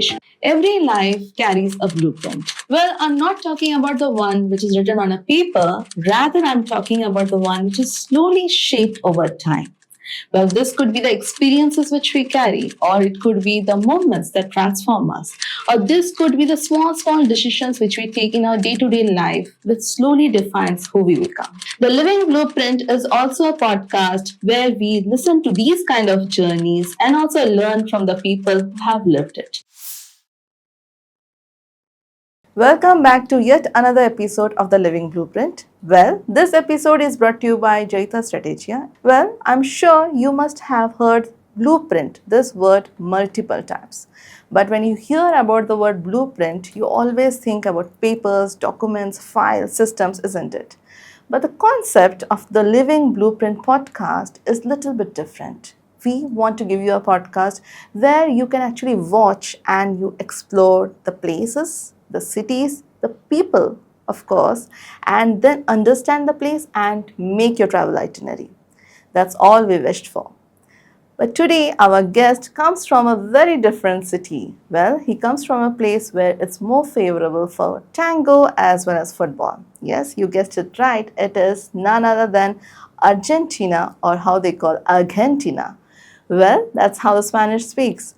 invitation. Every life carries a blueprint. Well, I'm not talking about the one which is written on a paper, rather, I'm talking about the one which is slowly shaped over time. Well, this could be the experiences which we carry, or it could be the moments that transform us, or this could be the small decisions which we take in our day to day life, which slowly defines who we become. The Living Blueprint is also a podcast where we listen to these kind of journeys and also learn from the people who have lived it. Welcome back to yet another episode of the Living Blueprint. Well, this episode is brought to you by Jaita Strategia. Well, I'm sure you must have heard blueprint, this word, multiple times. But when you hear about the word blueprint, you always think about papers, documents, files, systems, isn't it? But the concept of the Living Blueprint podcast is a little bit different. We want to give you a podcast where you can actually watch and you explore the places, the cities, the people, of course, and then understand the place and make your travel itinerary. That's all we wished for. But today, our guest comes from a very different city. Well, he comes from a place where it's more favorable for tango as well as football. Yes, you guessed it right. It is none other than Argentina, or how they call Argentina. Well, that's how the Spanish speaks.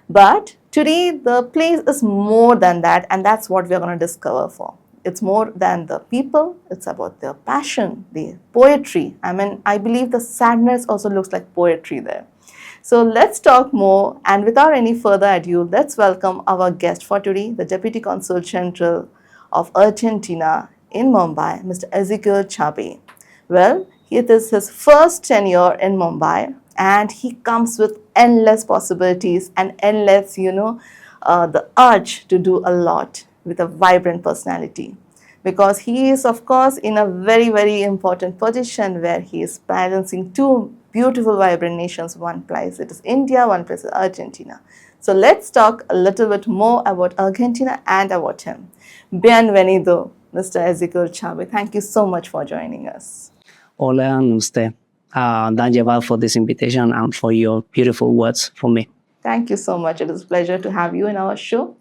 But today, the place is more than that, and that's what we're going to discover for. It's more than the people, it's about their passion, the poetry. I believe the sadness also looks like poetry there. So let's talk more, and without any further ado, let's welcome our guest for today, the Deputy Consul General of Argentina in Mumbai, Mr. Ezequiel Chabe. Well, it is his first tenure in Mumbai, and he comes with endless possibilities and endless, the urge to do a lot with a vibrant personality. Because he is, of course, in a very, very important position where he is balancing two beautiful, vibrant nations. One place it is India, one place is Argentina. So let's talk a little bit more about Argentina and about him. Bienvenido, Mr. Ezequiel Chabe. Thank you so much for joining us. Hola, usted. Danjeval for this invitation and for your beautiful words for me. Thank you so much. It is a pleasure to have you in our show.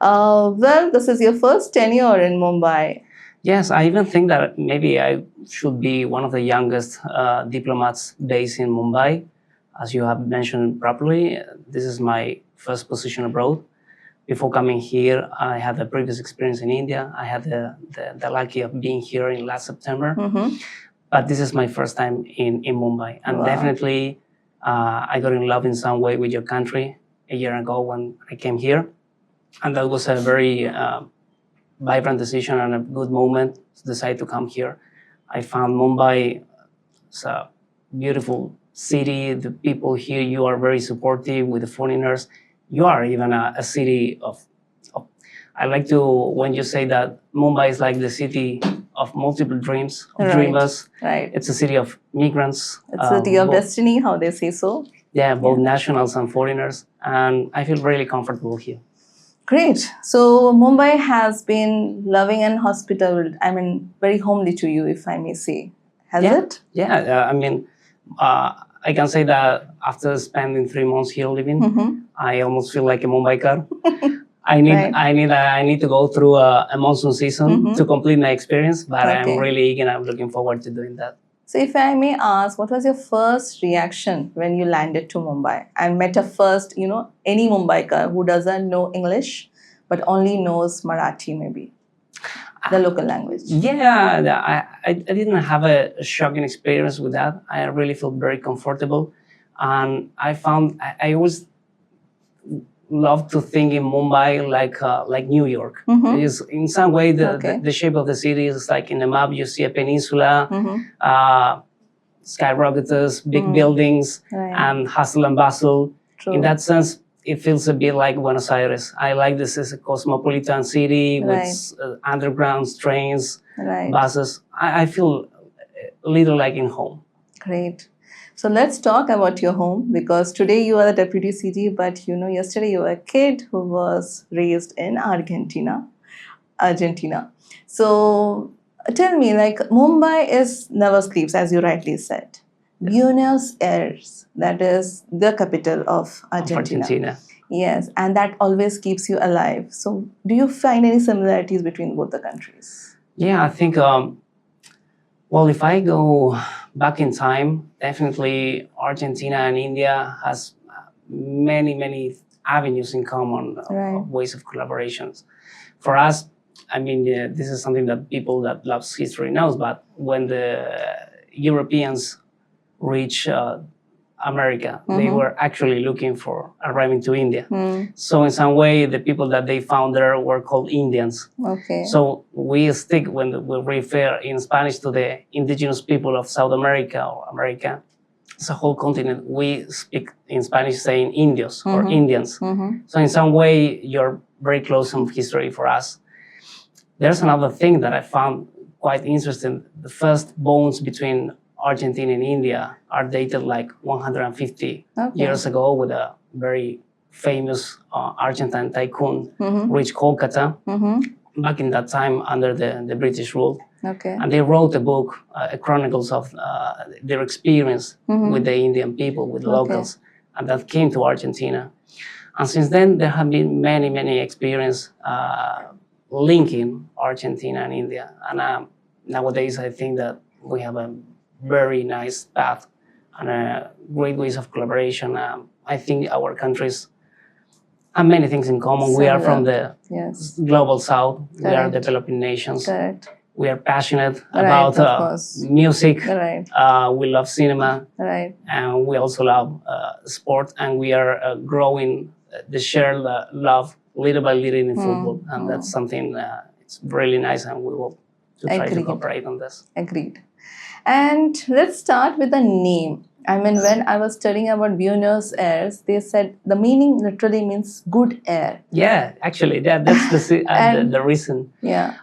Well, this is your first tenure in Mumbai. Yes, I even think that maybe I should be one of the youngest diplomats based in Mumbai. As you have mentioned properly, this is my first position abroad. Before coming here, I had a previous experience in India. I had the lucky of being here in last September. Mm-hmm. But this is my first time in Mumbai. And definitely, I got in love in some way with your country a year ago when I came here. And that was a very vibrant decision and a good moment to decide to come here. I found Mumbai is a beautiful city. The people here, you are very supportive with the foreigners. You are even a city of I like to, when you say that Mumbai is like the city of multiple dreams, of dreamers. Right. It's a city of migrants. It's a city of destiny, how they say so. Yeah, both nationals and foreigners. And I feel really comfortable here. Great. So Mumbai has been loving and hospitable, very homely to you, if I may say. Has it? Yeah, I can say that after spending 3 months here living, I almost feel like a Mumbaiker. I need to go through a monsoon season to complete my experience, but I'm really eager and I'm looking forward to doing that. So if I may ask, what was your first reaction when you landed to Mumbai and met a first, any Mumbaiker who doesn't know English, but only knows Marathi maybe, the local language? Yeah, I didn't have a shocking experience with that. I really felt very comfortable. And I found, I always love to think in Mumbai like New York. Is in some way the shape of the city is like in the map you see a peninsula, skyrockets, big buildings, and hustle and bustle. True. In that sense, it feels a bit like Buenos Aires. I like this as a cosmopolitan city with underground trains, buses. I feel a little like in home. Great. So let's talk about your home, because today you are the deputy CG, but yesterday you were a kid who was raised in Argentina. So tell me, Mumbai never sleeps, as you rightly said. Buenos Aires, that is the capital of Argentina. Yes, and that always keeps you alive. So, do you find any similarities between both the countries? Yeah, I think, well, if I go back in time, definitely Argentina and India has many avenues in common, Right. ways of collaborations. For us, I mean, this is something that people that loves history knows, but when the Europeans reach America, they were actually looking for arriving to India. So in some way, the people that they found there were called Indians. Okay. So we stick when we refer in Spanish to the indigenous people of South America or America. It's a whole continent. We speak in Spanish saying Indios or Indians. So in some way, you're very close in history for us. There's another thing that I found quite interesting. The first bones between Argentina and India are dated like 150 years ago with a very famous Argentine tycoon, reached Kolkata back in that time under the British rule. Okay. And they wrote a book, chronicles of their experience with the Indian people, with locals, and that came to Argentina. And since then, there have been many experiences linking Argentina and India. And nowadays, I think that we have a very nice path and great ways of collaboration. I think our countries have many things in common. We are from the global south. We are developing nations. Correct. We are passionate about music. Right. We love cinema. Right. And we also love sport. And we are growing the shared love little by little in football. And that's something it's really nice. And we will try to cooperate on this. Agreed. And let's start with the name. I mean, when I was studying about Buenos Aires, they said the meaning literally means good air. Yeah, actually, that's the reason. Yeah.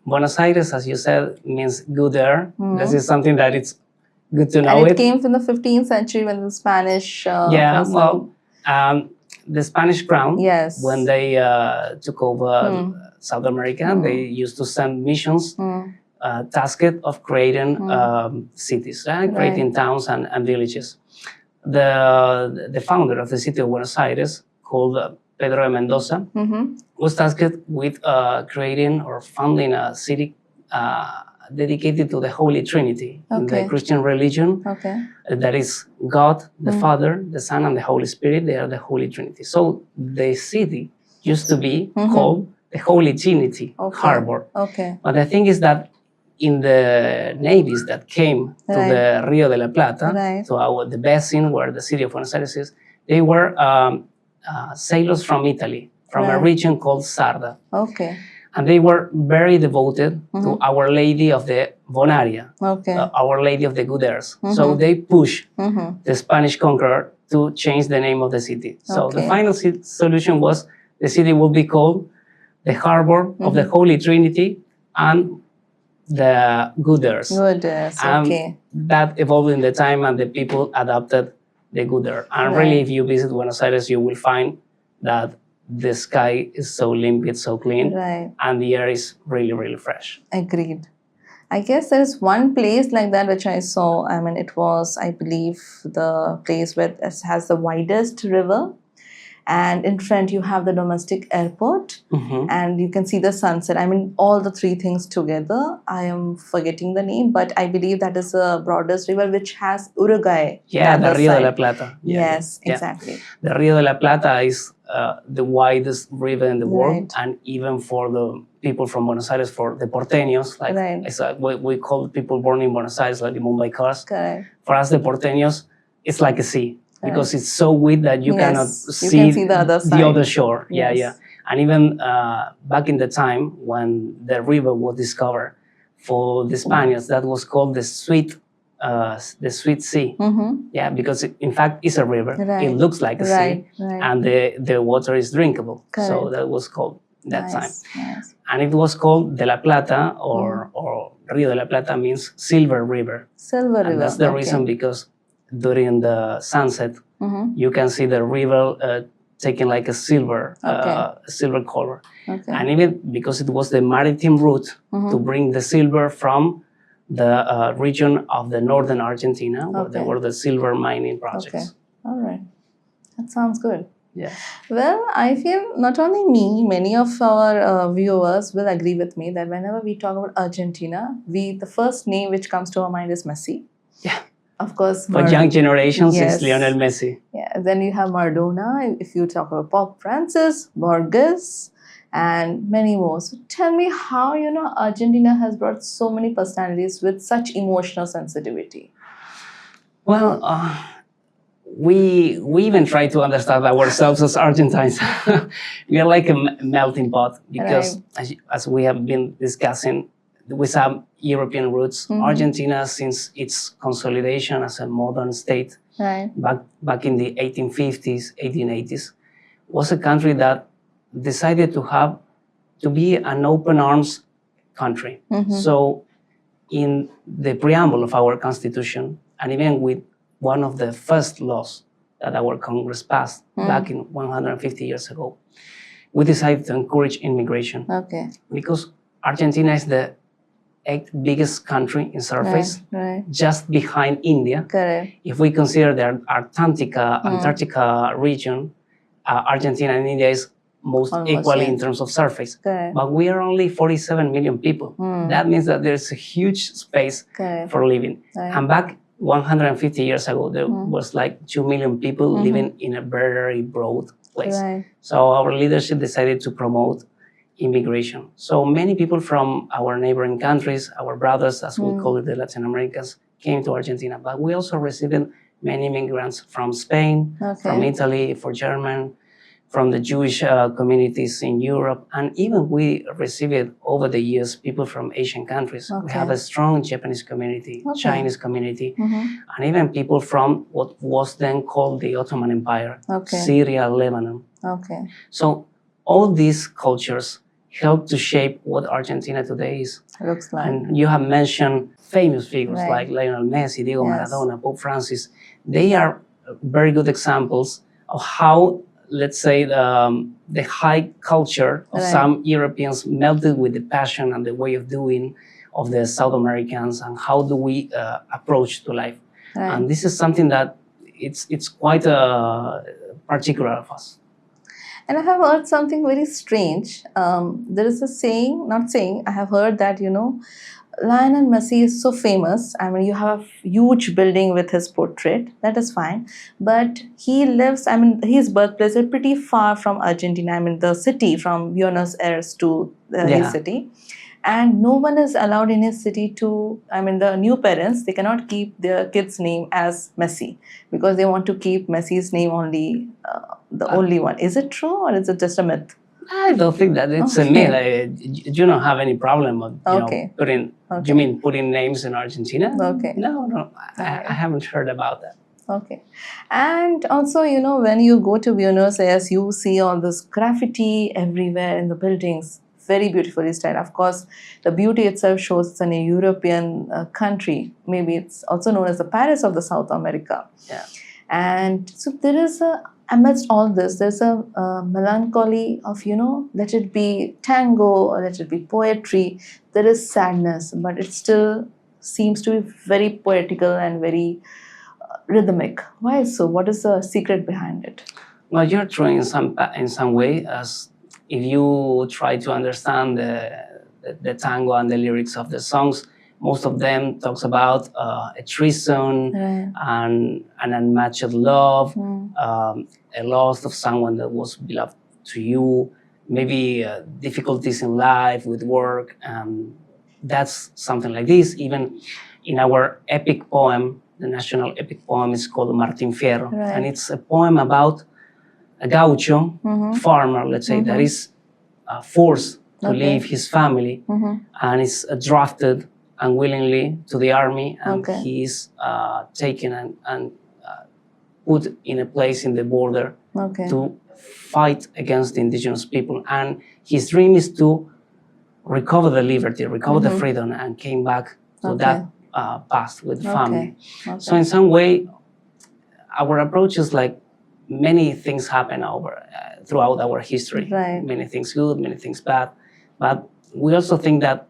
Buenos Aires, as you said, means good air. This is something that it's good to know. And it came from the 15th century when the Spanish. The Spanish crown. Yes. When they took over South America, they used to send missions. Tasked of creating cities, creating towns and villages. The founder of the city of Buenos Aires, called Pedro de Mendoza, was tasked with creating or founding a city dedicated to the Holy Trinity in the Christian religion. That is God, the Father, the Son, and the Holy Spirit. They are the Holy Trinity. So the city used to be called the Holy Trinity Harbor. But the thing is that in the navies that came to the Rio de la Plata, to the basin where the city of Buenos Aires is, they were sailors from Italy, from a region called Sarda. And they were very devoted to Our Lady of the Bonaria, Our Lady of the Good Airs. So they pushed the Spanish conqueror to change the name of the city. So the final solution was the city will be called the Harbor of the Holy Trinity and the Good Airs. Good Airs, that evolved in the time and the people adopted the Good Air. And really, if you visit Buenos Aires, you will find that the sky is so limpid, so clean, and the air is really fresh. Agreed. I guess there is one place like that which I saw. I mean, it was, I believe, the place where it has the widest river. And in front you have the domestic airport and you can see the sunset. I mean, all the three things together. I am forgetting the name, but I believe that is the broadest river which has Uruguay. Yeah, the Rio de la Plata. Yes, exactly. The Rio de la Plata is the widest river in the world, and even for the people from Buenos Aires, for the porteños, like we call people born in Buenos Aires, like the Mumbai cars. For us, the porteños, it's like a sea. Because it's so wide that you cannot see the other side. The other shore. Yeah. And even back in the time when the river was discovered, for the Spaniards, that was called the Sweet Sea. Yeah, because in fact it's a river. It looks like a sea, and the water is drinkable. So that was called that time. And it was called De La Plata, or Rio de la Plata means Silver River. And that's the reason, because during the sunset, you can see the river taking like a silver color. And even because it was the maritime route to bring the silver from the region of the northern Argentina, where there were the silver mining projects. All right. That sounds good. Yeah. Well, I feel not only me, many of our viewers will agree with me that whenever we talk about Argentina, the first name which comes to our mind is Messi. Yeah. Of course, For young generations, it's yes. Lionel Messi. Yeah. Then you have Maradona. If you talk about Pope Francis, Borges, and many more. So tell me how Argentina has brought so many personalities with such emotional sensitivity. Well, we even try to understand ourselves as Argentines. We are like a melting pot because, as we have been discussing, with some European roots, Argentina, since its consolidation as a modern state back in the 1850s, 1880s, was a country that decided to be an open arms country. So, in the preamble of our constitution, and even with one of the first laws that our Congress passed back in 150 years ago, we decided to encourage immigration. Okay. Because Argentina is the 8th biggest country in surface, just behind India. Correct. If we consider the Antarctica region, Argentina and India is most equally in terms of surface. Correct. But we are only 47 million people. That means that there's a huge space for living. And back 150 years ago, there was like 2 million people living in a very broad place. So our leadership decided to promote immigration. So many people from our neighboring countries, our brothers, as we call it, the Latin Americans, came to Argentina. But we also received many immigrants from Spain, from Italy, from Germany, from the Jewish communities in Europe, and even we received over the years people from Asian countries. We have a strong Japanese community, Chinese community, and even people from what was then called the Ottoman Empire, Syria, Lebanon. So all these cultures help to shape what Argentina today is. Looks like. And you have mentioned famous figures like Lionel Messi, Diego Maradona, Pope Francis. They are very good examples of how, let's say, the high culture of some Europeans melted with the passion and the way of doing of the South Americans, and how do we approach to life. And this is something that it's quite particular of us. And I have heard something very strange. There is a saying, not saying, I have heard that, Lionel Messi is so famous. I mean, you have a huge building with his portrait. That is fine. But he lives, his birthplace is pretty far from Argentina. I mean, the city, from Buenos Aires to his city. And no one is allowed in his city to, the new parents, they cannot keep their kid's name as Messi because they want to keep Messi's name only, the only one. Is it true, or is it just a myth? I don't think that it's a myth. You don't have any problem with putting. You mean putting names in Argentina? No, I haven't heard about that. And also, when you go to Buenos Aires, you see all this graffiti everywhere in the buildings. Very beautifully styled. Of course, the beauty itself shows it's in a European country. Maybe it's also known as the Paris of the South America. And so there is amidst all this, there's a melancholy of, let it be tango or let it be poetry. There is sadness, but it still seems to be very poetical and very rhythmic. Why so? What is the secret behind it? Well, you're true in some way, as if you try to understand the tango and the lyrics of the songs, most of them talks about a treason and an unmatched love, a loss of someone that was beloved to you, maybe difficulties in life with work. That's something like this. Even in our epic poem, the national epic poem is called Martín Fierro, and it's a poem about a gaucho farmer, let's say, that is forced to leave his family and is drafted unwillingly to the army, and he is taken and put in a place in the border to fight against the indigenous people. And his dream is to recover the liberty, recover the freedom, and came back to that past with the family. So in some way, our approach is like many things happen throughout our history. Many things good, many things bad. But we also think that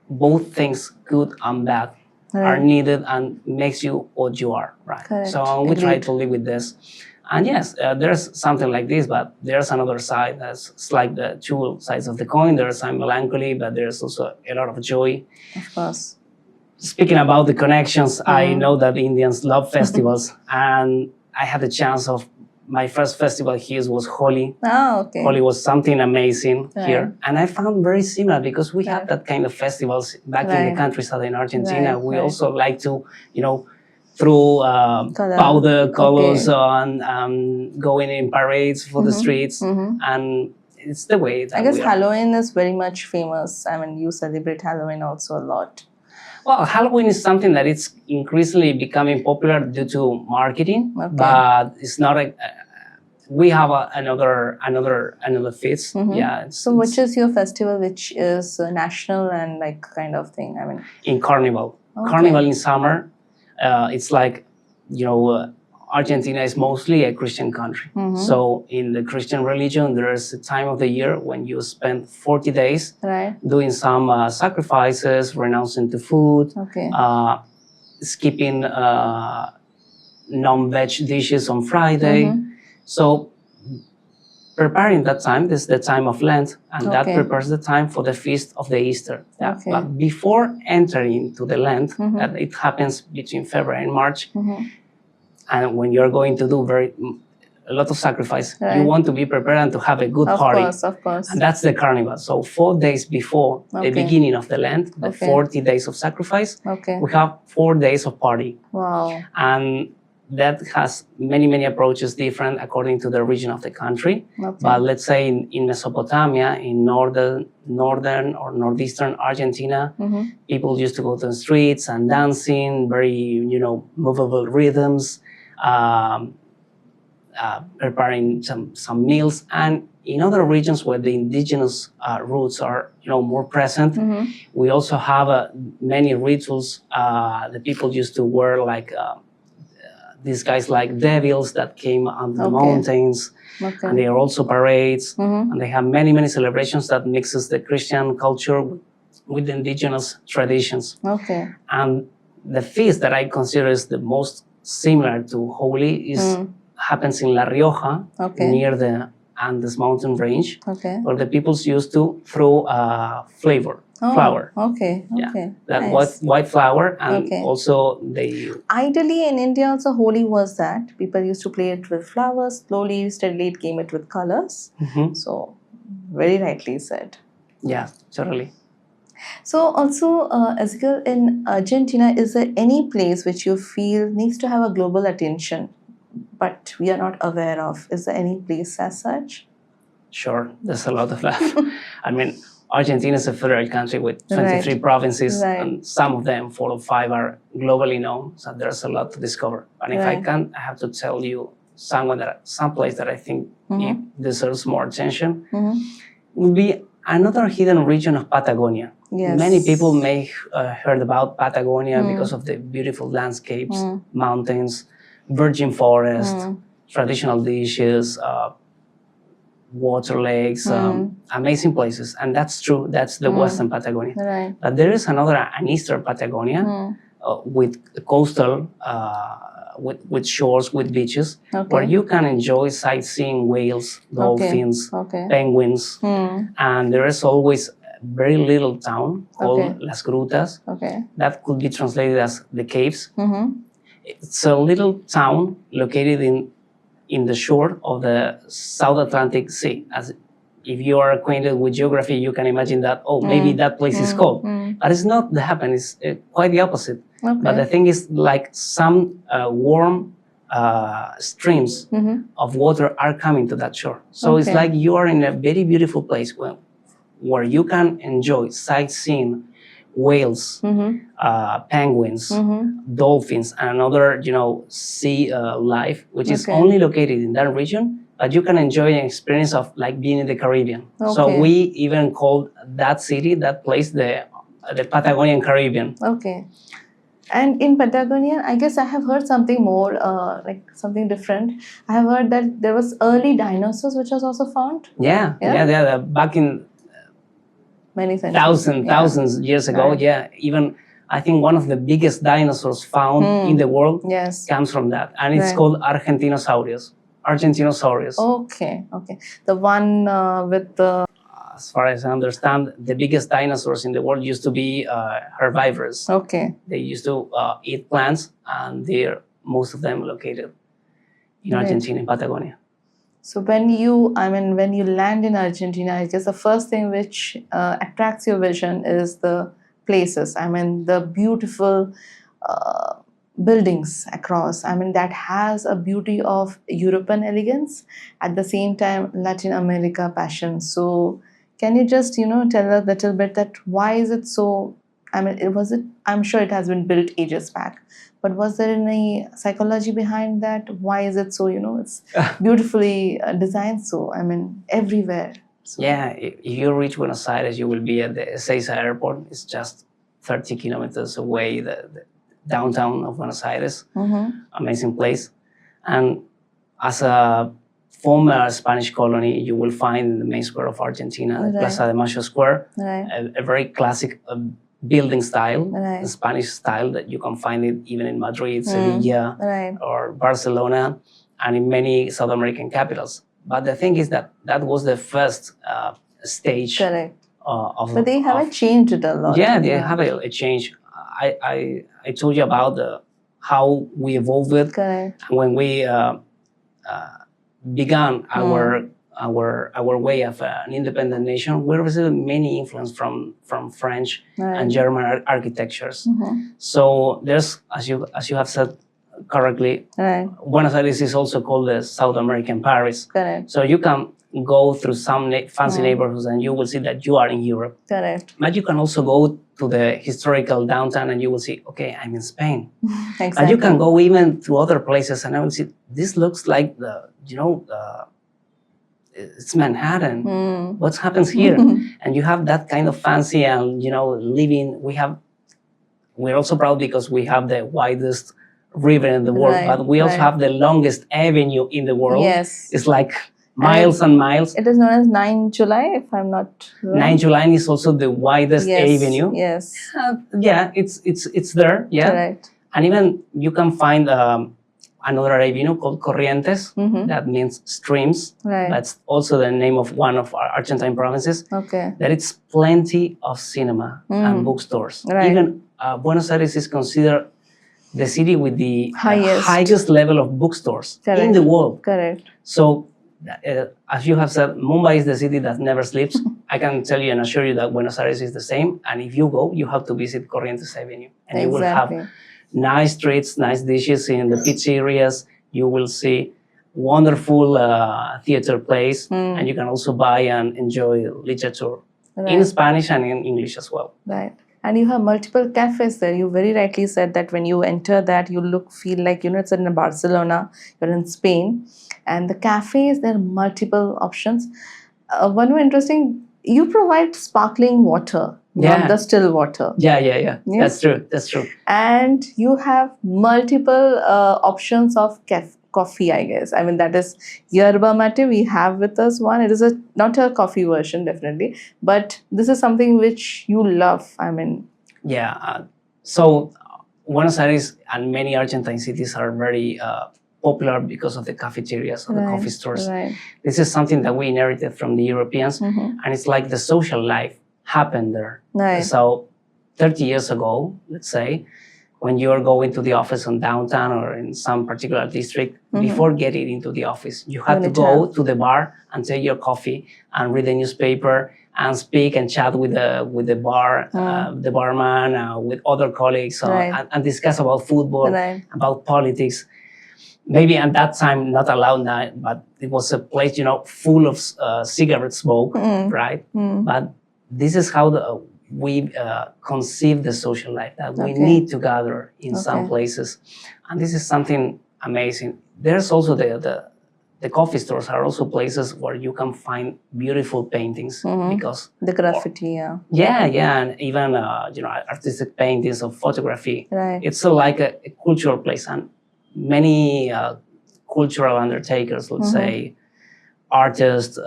both things, good and bad, are needed and makes you what you are, So we try to live with this. And yes, there's something like this, but there's another side. It's like the two sides of the coin. There's some melancholy, but there's also a lot of joy. Of course. Speaking about the connections, I know that Indians love festivals, and I had the chance of my first festival here was Holi. Ah, okay. Holi was something amazing Right. here, and I found very similar because we have Right. that kind of festivals back in Right. the countryside in Argentina. Right, We right. also like to, throw Color. powder colors Okay. on, going in parades for the streets, and it's the way that I guess we are. Halloween is very much famous. I mean, you celebrate Halloween also a lot. Well, Halloween is something that it's increasingly becoming popular due to marketing, Okay. but it's not a. We have another feast. Yeah. So, which is your festival, which is national and like kind of thing? I mean, in Carnival. Okay. Carnival in summer, it's like, Argentina is mostly a Christian country. So in the Christian religion, there is a time of the year when you spend 40 days right? doing some sacrifices, renouncing to food, Okay. skipping non-veg dishes on Friday. So preparing that time, this is the time of Lent, and that Okay. prepares the time for the feast of the Easter. Yeah. Okay. But before entering to the Lent, that it happens between February and March, and when you're going to do a lot of sacrifice, you Right. want to be prepared and to have a good Of party. course, of course. And that's the Carnival. So 4 days before Okay. the beginning of the Lent, the Okay. 40 days of sacrifice, Okay. we have 4 days of party. Wow. And that has many approaches different according to the region of the country. Okay. But let's say in Mesopotamia, in northern or northeastern Argentina, people used to go to the streets and dancing, very, movable rhythms, preparing some meals. And in other regions where the indigenous roots are, more present, we also have many rituals. The people used to wear like these guys like devils that came on the Okay. mountains, Okay. and they are also parades, and they have many celebrations that mixes the Christian culture with the indigenous traditions. Okay. And the feast that I consider is the most similar to Holi happens in La Rioja, Okay. near the Andes mountain range, Okay. where the peoples used to throw flour. Okay. Yeah. Okay. That Nice. white flour, and Okay. also they Ideally, in India, also Holi was that people used to play it with flowers. Slowly, steadily, it came it with colors. So, very rightly said. Yeah, totally. So, also, Ezekiel, in Argentina, is there any place which you feel needs to have a global attention, but we are not aware of? Is there any place as such? Sure, there's a lot of that. I mean, Argentina is a federal country with 23 Right. provinces, Right. and some of them, 4 or 5, are globally known. So there's a lot to discover. And if I Right. can, I have to tell you some place that I think it deserves more attention. Would be another hidden region of Patagonia. Yes. Many people may heard about Patagonia because of the beautiful landscapes, mountains, virgin forest, traditional dishes, water lakes, amazing places. And that's true. That's the Western Patagonia. Right. But there is an Eastern Patagonia with coastal, with shores, with beaches, Okay. where you can enjoy sightseeing whales, dolphins, Okay. penguins. And there is always very little town called Okay. Las Grutas. Okay. That could be translated as the caves. It's a little town located in the shore of the South Atlantic Sea. As if you are acquainted with geography, you can imagine that, maybe that place is cold. But it's not the happen, it's quite the opposite. Okay. But the thing is, like some warm streams of water are coming to that shore. So it's Okay. like you are in a very beautiful place where you can enjoy sightseeing whales, penguins, dolphins, and another, sea life, which is Okay. only located in that region. But you can enjoy an experience of like being in the Caribbean. So Okay. we even called that city, that place, the Patagonian Caribbean. Okay. And in Patagonia, I guess I have heard something more, like something different. I have heard that there was early dinosaurs which was also found Yeah, Yeah? yeah. Back in many centuries. thousands years ago. Right. Yeah, even I think one of the biggest dinosaurs found in the world Yes. comes from that, and it's Right. called Argentinosaurus. Argentinosaurus. Okay, okay. The one with the... As far as I understand, the biggest dinosaurs in the world used to be herbivores. Okay. They used to eat plants, and they're most of them located in Right. Argentina, in Patagonia. So when you land in Argentina, I guess the first thing which attracts your vision is the places. I mean, the beautiful buildings across. I mean, that has a beauty of European elegance, at the same time Latin America passion. So can you just, tell a little bit that why is it so? I mean, I'm sure it has been built ages back, but was there any psychology behind that? Why is it so, it's beautifully designed so, I mean, everywhere? So, Yeah, if you reach Buenos Aires, you will be at the Ezeiza airport. It's just 30 kilometers away, the downtown of Buenos Aires. Amazing place. And as a former Spanish colony, you will find in the main square of Argentina, the Right. Plaza de Mayo Square, Right. a very classic building style, Right. a Spanish style that you can find it even in Madrid, Sevilla, Right. or Barcelona, and in many South American capitals. But the thing is that was the first stage Correct. of. But they haven't changed it a lot. Yeah, they have a change. I told you about how we evolved it. Correct. When we began our way of an independent nation, we received many influence from French Right. and German architectures. Mhm. So there's, as you have said correctly, Right. Buenos Aires is also called the South American Paris. Correct. So you can go through some fancy neighborhoods and you will see that you are in Europe. Correct. But you can also go to the historical downtown and you will see, okay, I'm in Spain. Exactly. And you can go even to other places and I will see, this looks like it's Manhattan. What happens here? And you have that kind of fancy and, living. We're also proud because we have the widest river in the world, Right, but we also right. have the longest avenue in the world. Yes. It's like miles and miles. It is known as 9 July, if I'm not wrong. 9 July is also the widest avenue. Yes. Yeah, it's there. Yeah. Correct. And even you can find another avenue called Corrientes. That means streams. Right. That's also the name of one of our Argentine provinces. Okay. There is plenty of cinema and bookstores. Right. Even Buenos Aires is considered the city with the Highest. level of bookstores in Correct. the world. Correct. So, as you have said, Mumbai is the city that never sleeps. I can tell you and assure you that Buenos Aires is the same. And if you go, you have to visit Corrientes Avenue. And you will have nice streets, nice dishes in the pizzerias. You will see wonderful theater plays. And you can also buy and enjoy literature in Spanish and in English as well. Right. And you have multiple cafes there. You very rightly said that when you enter that, you feel like, it's in Barcelona, you're in Spain. And the cafes, there are multiple options. One more interesting, you provide sparkling water, not the still water. Yeah. Yes. That's true. And you have multiple options of coffee, I guess. I mean, that is yerba mate. We have with us one. It is not a coffee version, definitely, but this is something which you love. I mean, yeah. So Buenos Aires and many Argentine cities are very popular because of the cafeterias or the coffee stores. Right. This is something that we inherited from the Europeans, and it's like the social life happened there. Right. So 30 years ago, let's say, when you're going to the office on downtown or in some particular district, before getting into the office, you had to go to the bar and take your coffee and read the newspaper and speak and chat with the barman, with other colleagues, and discuss about football, about politics. Maybe at that time not allowed now, but it was a place, full of cigarette smoke, right? But this is how we conceive the social life, that we need to gather in some places, and this is something amazing. There's also the coffee stores are also places where you can find beautiful paintings because the graffiti, and even artistic paintings of photography. Right. It's like a cultural place, and many cultural undertakers, let's say, artists,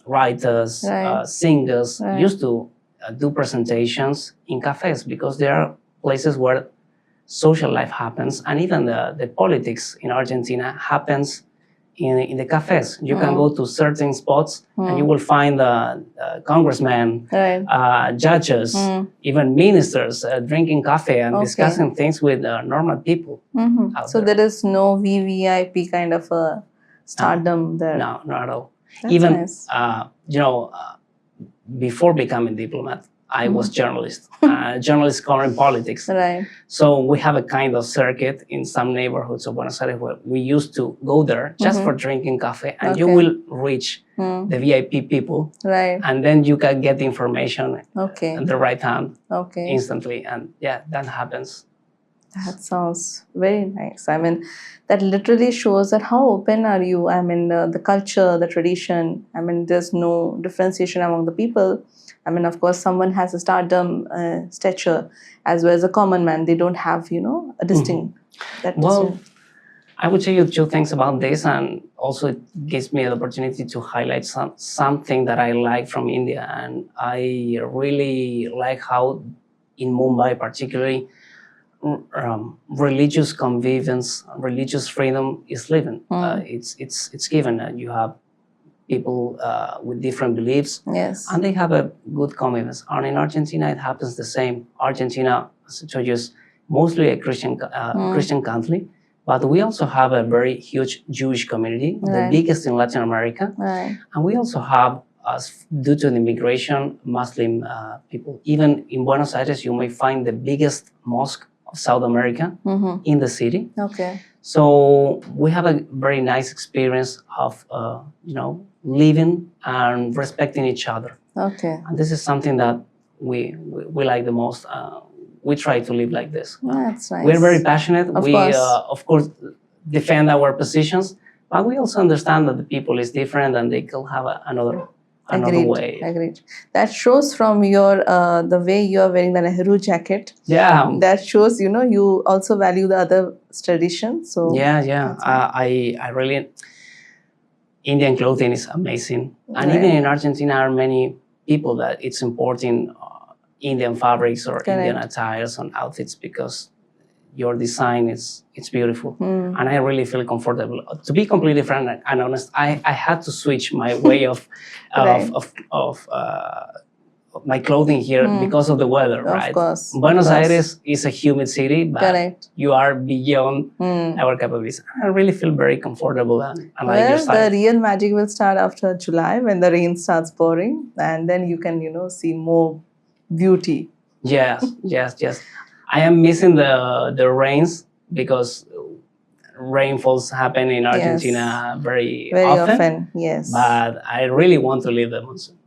writers, singers, used to do presentations in cafes because there are places where social life happens, and even the politics in Argentina happens in the cafes. You can go to certain spots and you will find congressmen, judges, even ministers drinking coffee and discussing things with normal people. out So there. there is no VVIP kind of a stardom there. No, not at all. That's Even nice. before becoming diplomat, I was journalist. Journalist covering politics. Right. So we have a kind of circuit in some neighborhoods of Buenos Aires where we used to go there just for drinking coffee, and you will reach the VIP people, Right. and then you can get the information Okay. at the right hand Okay. instantly, and yeah, that happens. That sounds very nice. I mean, that literally shows that how open are you. I mean, the culture, the tradition. I mean, there's no differentiation among the people. I mean, of course, someone has a stardom stature as well as a common man. They don't have, a distinct. That Well, I would tell you two things about this, and also it gives me an opportunity to highlight something that I like from India. And I really like how in Mumbai particularly, religious convivence, religious freedom is living. It's given. You have people with different beliefs, yes. and they have a good convivence. And in Argentina, it happens the same. Argentina, as I told you, is mostly a Christian country, but we also have a very huge Jewish community, the biggest in Latin America, and we also have, due to the immigration, Muslim people. Even in Buenos Aires, you may find the biggest mosque of South America in the city. Okay. So we have a very nice experience of, living and respecting each other. Okay. And this is something that we like the most. We try to live like this. That's nice. We're very passionate. Of course. Of course, defend our positions, but we also understand that the people is different and they can have another way. Agreed. That shows from your the way you are wearing the Nehru jacket. Yeah. That shows you also value the other traditions. So yeah. I really, Indian clothing is amazing, and even in Argentina are many people that it's importing Indian fabrics or Indian attires on outfits because your design it's beautiful, and I really feel comfortable. To be completely frank and honest, I had to switch my way of my clothing here because of the weather, right? Of course. Buenos Aires is a humid city, but you are beyond our capabilities. I really feel very comfortable and like your style. The real magic will start after July when the rain starts pouring, and then you can see more beauty. Yes. I am missing the rains because rainfalls happen in Argentina very often. Yes. But I really want to live the monsoon.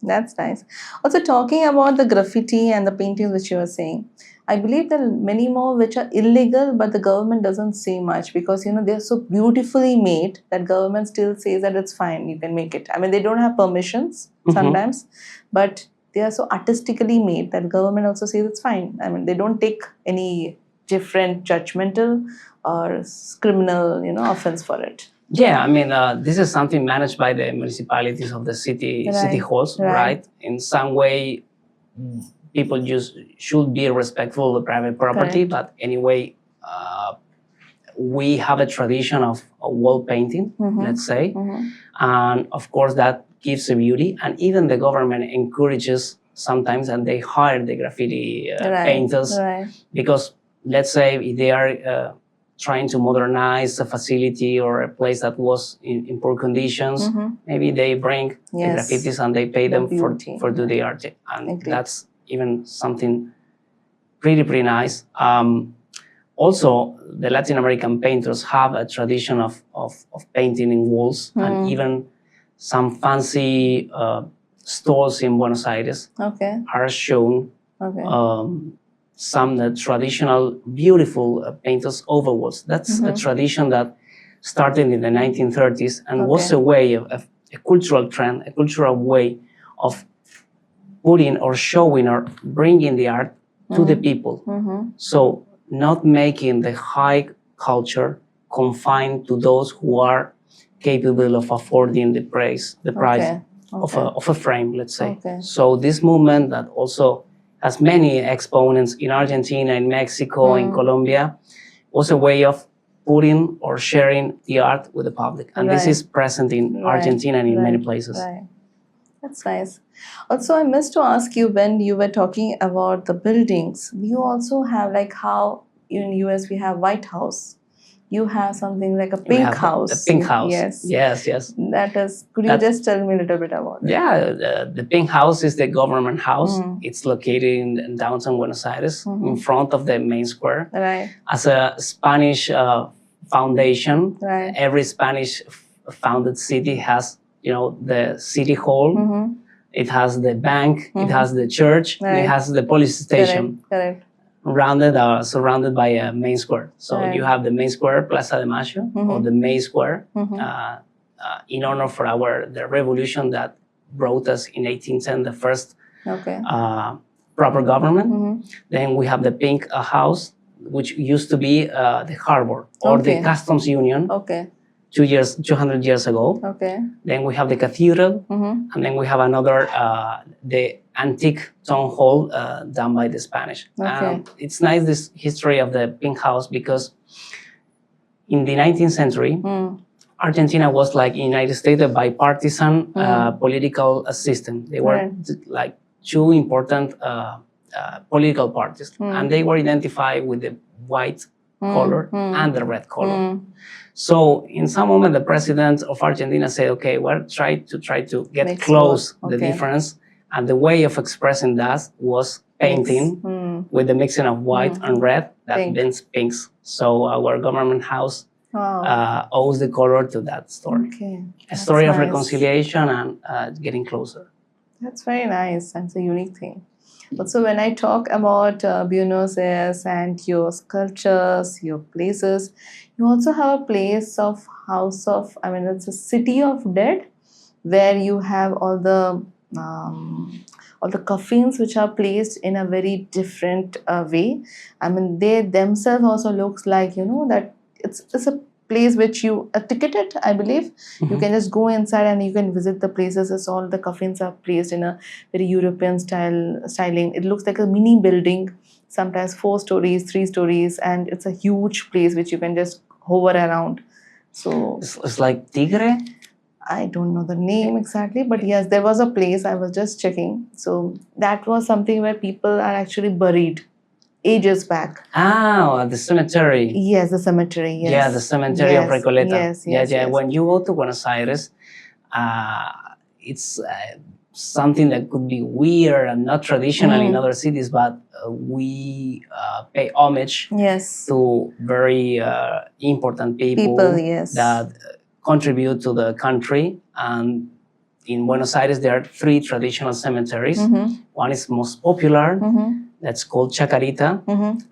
That's nice. Also, talking about the graffiti and the paintings which you were saying, I believe there are many more which are illegal, but the government doesn't say much because they're so beautifully made that government still says that it's fine, you can make it. I mean, they don't have permissions sometimes, but they are so artistically made that government also says it's fine. I mean, they don't take any different judgmental or criminal, offense for it. Yeah, I mean, this is something managed by the municipalities of the city halls, right? In some way, people should be respectful of private property, but anyway, we have a tradition of wall painting, let's say, and of course that gives a beauty, and even the government encourages sometimes, and they hire the graffiti painters because, let's say, if they are trying to modernize a facility or a place that was in poor conditions, maybe they bring the graffitis and they pay them for do the art, and that's even something pretty nice. Also, the Latin American painters have a tradition of painting in walls, and even some fancy stores in Buenos Aires are shown some traditional, beautiful painters over walls. That's a tradition that started in the 1930s and was a way of a cultural trend, a cultural way of putting or showing or bringing the art to the people. So not making the high culture confined to those who are capable of affording the price of a frame, let's say. So this movement that also has many exponents in Argentina, in Mexico, in Colombia, was a way of putting or sharing the art with the public. And this Right. is present in Right, Argentina and in many right, places. Right. That's nice. Also, I missed to ask you when you were talking about the buildings. You also have like how in US we have White House. You have something like a We pink have house. the pink house. Yes. Yes. That is. Could you just tell me a little bit about it? Yeah, the pink house is the government house. Mm. It's located in downtown Buenos Aires, in front of the main square. Right. As a Spanish foundation, Right. every Spanish founded city has, the city hall. Mm-hmm. It has the bank. It has the church. Right. It has the police station. Correct. Surrounded by a main square. So Right. you have the main square, Plaza de Mayo, or the May Square, in honor for the revolution that brought us in 1810 the first Okay. proper government. Then we have the pink house, which used to be the harbor or the Okay. customs union. Okay. 200 years ago. Okay. Then we have the cathedral, and then we have another, the antique town hall done by the Spanish. Okay. It's nice, this history of the pink house, because in the 19th century, Argentina was like United States, a bipartisan political system. They were like two important political parties, and they were identified with the white color and the red color. So in some moment, the president of Argentina said, okay, we'll try to get Makes close more. the Okay. difference. And the way of expressing that was painting with the mixing of white and red that Pink. means pinks. So our government house Wow. owes the color to that story. Okay. A story of nice. reconciliation and getting closer. That's very nice. That's a unique thing. Also, when I talk about Buenos Aires and your sculptures, your places, you also have a place of it's a city of dead, where you have all the coffins which are placed in a very different way. I mean, they themselves also looks like, that it's a place which you ticketed, I believe. You can just go inside and you can visit the places. As all the coffins are placed in a very European styling. It looks like a mini building, sometimes 4 stories, 3 stories, and it's a huge place which you can just hover around. So It's like Tigre. I don't know the name exactly, but yes, there was a place, I was just checking. So that was something where people are actually buried ages back. The cemetery. Yes, the cemetery. Yes. Yeah, the cemetery of Yes, Recoleta. yes, yes, yeah. yes. When you go to Buenos Aires, it's something that could be weird and not traditional in other cities, but we pay homage Yes. to very important people, Yes. that contribute to the country. And in Buenos Aires, there are 3 traditional cemeteries. One is most popular, that's called Chacarita,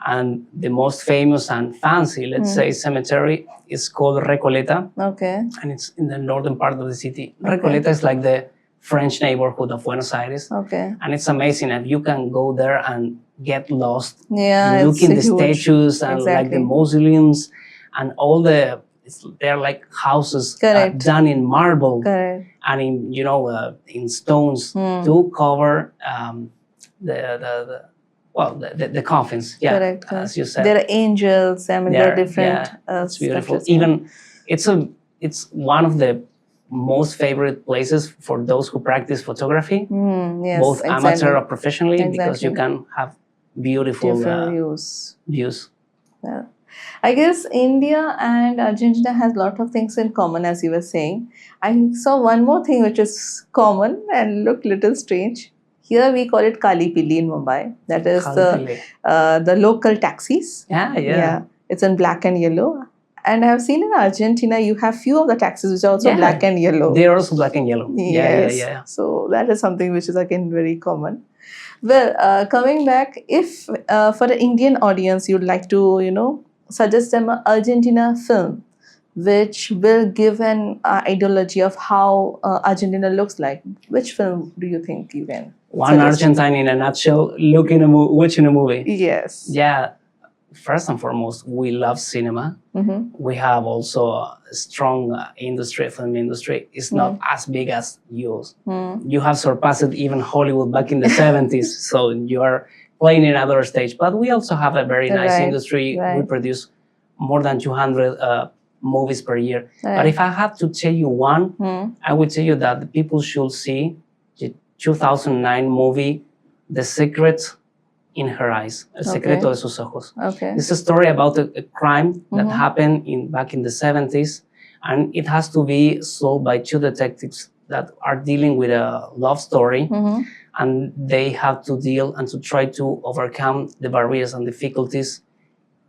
and the most famous and fancy, let's say, cemetery is called Recoleta, Okay. and it's in the northern part of the city. Recoleta is like the French neighborhood of Buenos Aires, Okay. and it's amazing that you can go there and get lost, Yeah, looking the it's huge. statues and like the Exactly. mausoleums and all they're like houses Correct. done in marble Correct. and in stones to cover the coffins. Yeah, Correct. as you said. There are angels. I mean, there are different. It's beautiful. structures. Even it's one of the most favorite places for those who practice photography, Yes, both exactly. amateur or professionally, because you Exactly. can have beautiful Different views. views. Yeah. I guess India and Argentina has a lot of things in common, as you were saying. I saw one more thing which is common and looked little strange. Here we call it Kali Pili in Mumbai. That is the local taxis. Yeah. It's in black and yellow. And I have seen in Argentina you have few of the taxis which are also Yeah. black and yellow. They're also black and yellow. Yes. Yeah. So that is something which is again very common. Well, coming back, if for the Indian audience you'd like to, suggest them an Argentina film which will give an ideology of how Argentina looks like, which film do you think you can One suggest? Argentine in a nutshell, watching a movie. Yes. Yeah. First and foremost, we love cinema. We have also a strong film industry. It's not as big as yours. You have surpassed even Hollywood back in the 70s, so you are playing in another stage. But we also have a very nice Right, industry. right. We produce more than 200 movies per year. Right. But if I have to tell you one, I would tell you that the people should see the 2009 movie, The Secret in Her Eyes, El Secreto de sus Ojos. Okay. It's a story about a crime that happened back in the 70s, and it has to be solved by two detectives that are dealing with a love story, and they have to deal and to try to overcome the barriers and difficulties,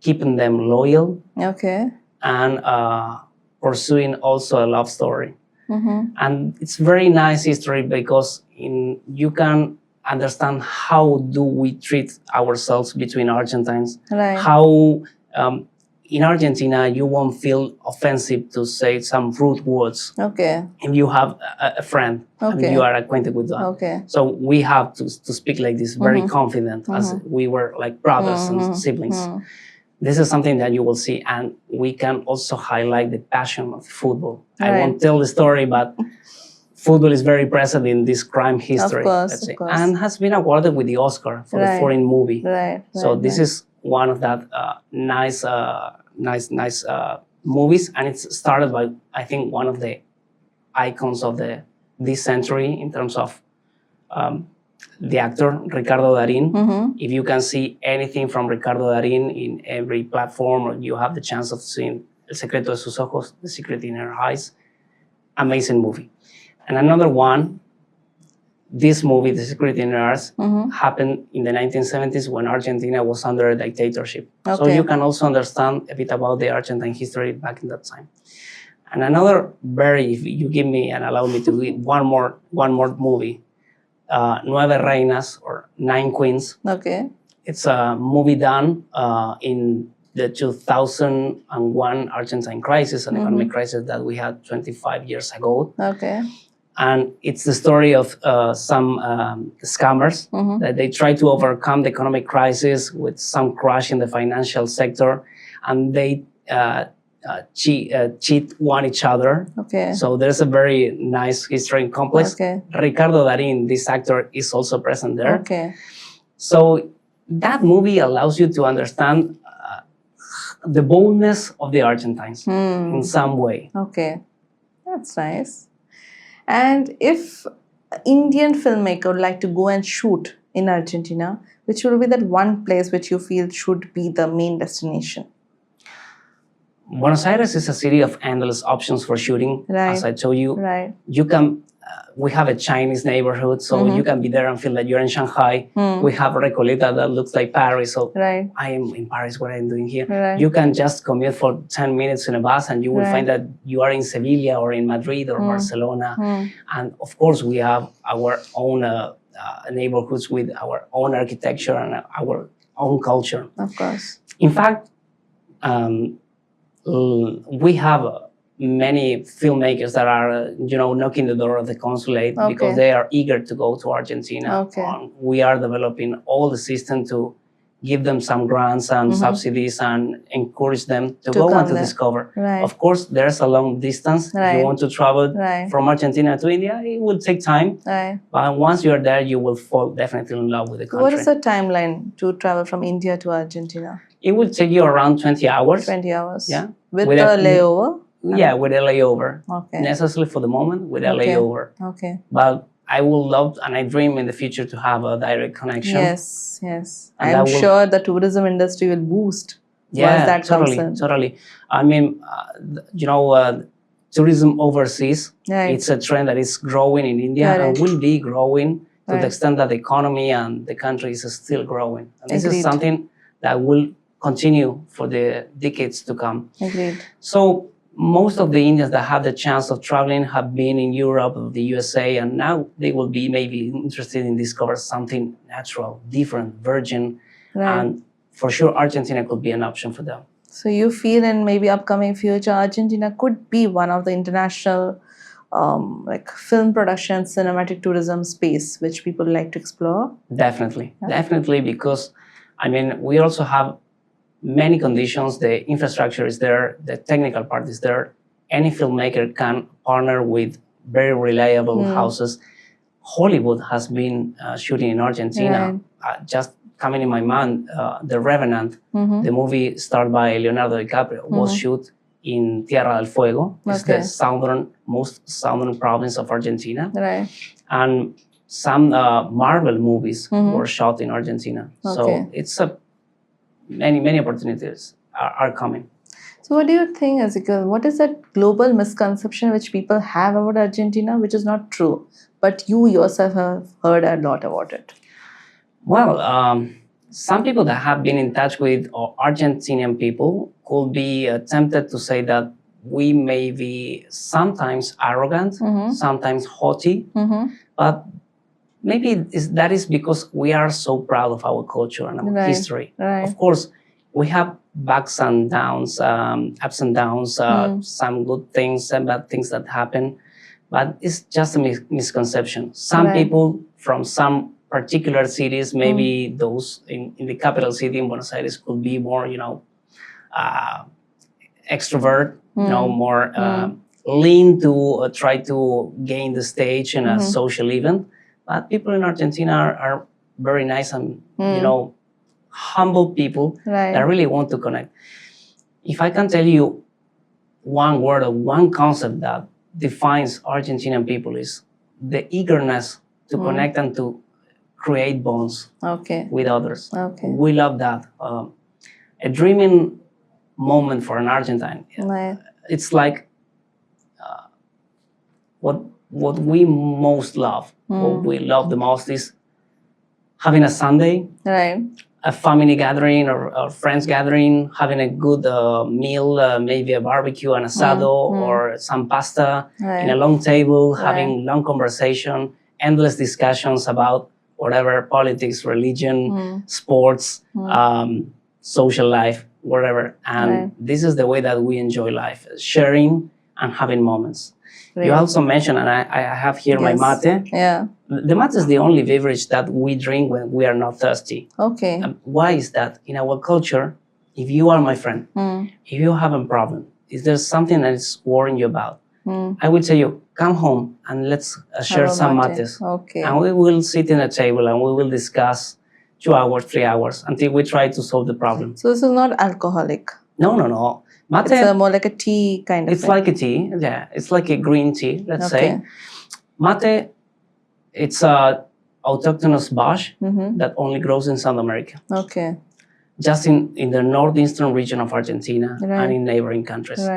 keeping them loyal, Okay. and pursuing also a love story. And it's very nice history because you can understand how do we treat ourselves between Argentines. Right. How in Argentina you won't feel offensive to say some rude words Okay. if you have a friend and Okay. you are acquainted with them. Okay. So we have to speak like this, very confident, as we were like brothers and siblings. This is something that you will see, and we can also highlight the passion of football. Right. I won't tell the story, but football is very present in this crime history, Of course, let's say, of course. and has been awarded with the Oscar for the foreign movie. Right. So this is one of that nice movies, and it's started by, I think, one of the icons of this century in terms of the actor Ricardo Darín. If you can see anything from Ricardo Darín in every platform, or you have the chance of seeing El Secreto de sus Ojos, The Secret in Her Eyes, amazing movie. And another one, this movie, The Secret in Her Eyes, happened in the 1970s when Argentina was under a dictatorship. So you can also understand a bit about the Argentine history back in that time. And another if you give me and allow me to read one more movie, Nueve Reinas, or Nine Queens. Okay. It's a movie done in the 2001 Argentine crisis, an economic crisis that we had 25 years ago. Okay. And it's the story of some scammers that they try to overcome the economic crisis with some crash in the financial sector, and they cheat one each other. Okay. So there's a very nice history and complex. Okay. Ricardo Darín, this actor, is also present there. Okay. So that movie allows you to understand the boldness of the Argentines in some way. Okay. That's nice. And if an Indian filmmaker would like to go and shoot in Argentina, which will be that one place which you feel should be the main destination? Buenos Aires is a city of endless options for shooting. Right. As I told you, Right. you can. We have a Chinese neighborhood, so you can be there and feel that you're in Shanghai. We have Recoleta that looks like Paris, so Right. I am in Paris. What I'm doing here? Right. You can just commute for 10 minutes in a bus, and you will find that you are in Sevilla or in Madrid or Barcelona. And of course, we have our own neighborhoods with our own architecture and our own culture. Of course. In fact, we have many filmmakers that are, knocking the door of the consulate because they are eager to go to Argentina. Okay. We are developing all the system to give them some grants and subsidies and encourage them to go and to discover. Right. Of course, there's a long distance. If you want to travel from Argentina to India, it will take time. Right. But once you're there, you will fall definitely in love with the country. What is the timeline to travel from India to Argentina? It will take you around 20 hours. 20 hours. Yeah. With a layover? Yeah, with a layover. Okay. Necessarily for the moment, with a layover. Okay. But I would love, and I dream in the future to have a direct connection. Yes, yes. And I'm sure the tourism industry will boost. Yeah, that totally. I mean, tourism overseas, Right. it's a trend that is growing in India and will be growing to the extent that the economy and the country is still growing. And this is something that will continue for the decades to come. Agreed. So most of the Indians that have the chance of traveling have been in Europe, the USA, and now they will be maybe interested in discover something natural, different, virgin, and for sure Argentina could be an option for them. So you feel in maybe upcoming future, Argentina could be one of the international film production, cinematic tourism space which people like to explore? Definitely, definitely, because I mean, we also have many conditions. The infrastructure is there, the technical part is there. Any filmmaker can partner with very reliable houses. Hollywood has been shooting in Argentina. Just coming in my mind, The Revenant, the movie starred by Leonardo DiCaprio, was shot in Tierra del Fuego. It's the most southern province of Argentina. And some Marvel movies were shot in Argentina. So it's many opportunities are coming. So what do you think, Ezekiel? What is that global misconception which people have about Argentina, which is not true, but you yourself have heard a lot about it? Well, some people that have been in touch with Argentinian people could be tempted to say that we may be sometimes arrogant, sometimes haughty, but maybe that is because we are so proud of our culture and our history. Of course, we have ups and downs, some good things and bad things that happen, but it's just a misconception. Some people from some particular cities, maybe those in the capital city in Buenos Aires, could be more, extrovert, more lean to try to gain the stage in a social event. But people in Argentina are very nice and, humble people that really want to connect. If I can tell you one word or one concept that defines Argentinian people, is the eagerness to connect and to create bonds with others. We love that. A dreaming moment for an Argentine. It's like what we most love. What we love the most is having a Sunday, a family gathering or friends gathering, having a good meal, maybe a barbecue, an asado, or some pasta in a long table, having long conversation, endless discussions about whatever, politics, religion, sports, social life, whatever. And this is the way that we enjoy life, sharing and having moments. You also mentioned, and I have here my mate. The mate is the only beverage that we drink when we are not thirsty. Why is that? In our culture, if you are my friend, if you have a problem, if there's something that is worrying you about, I will tell you, come home and let's share some mates. And we will sit in a table and we will discuss 2 hours, 3 hours until we try to solve the problem. So this is not alcoholic? No. Mate, it's more like a tea kind of thing. It's like a tea, It's like a green tea, let's say. Mate, it's a autochthonous bush that only grows in South America. Just in the northeastern region of Argentina and in neighboring countries.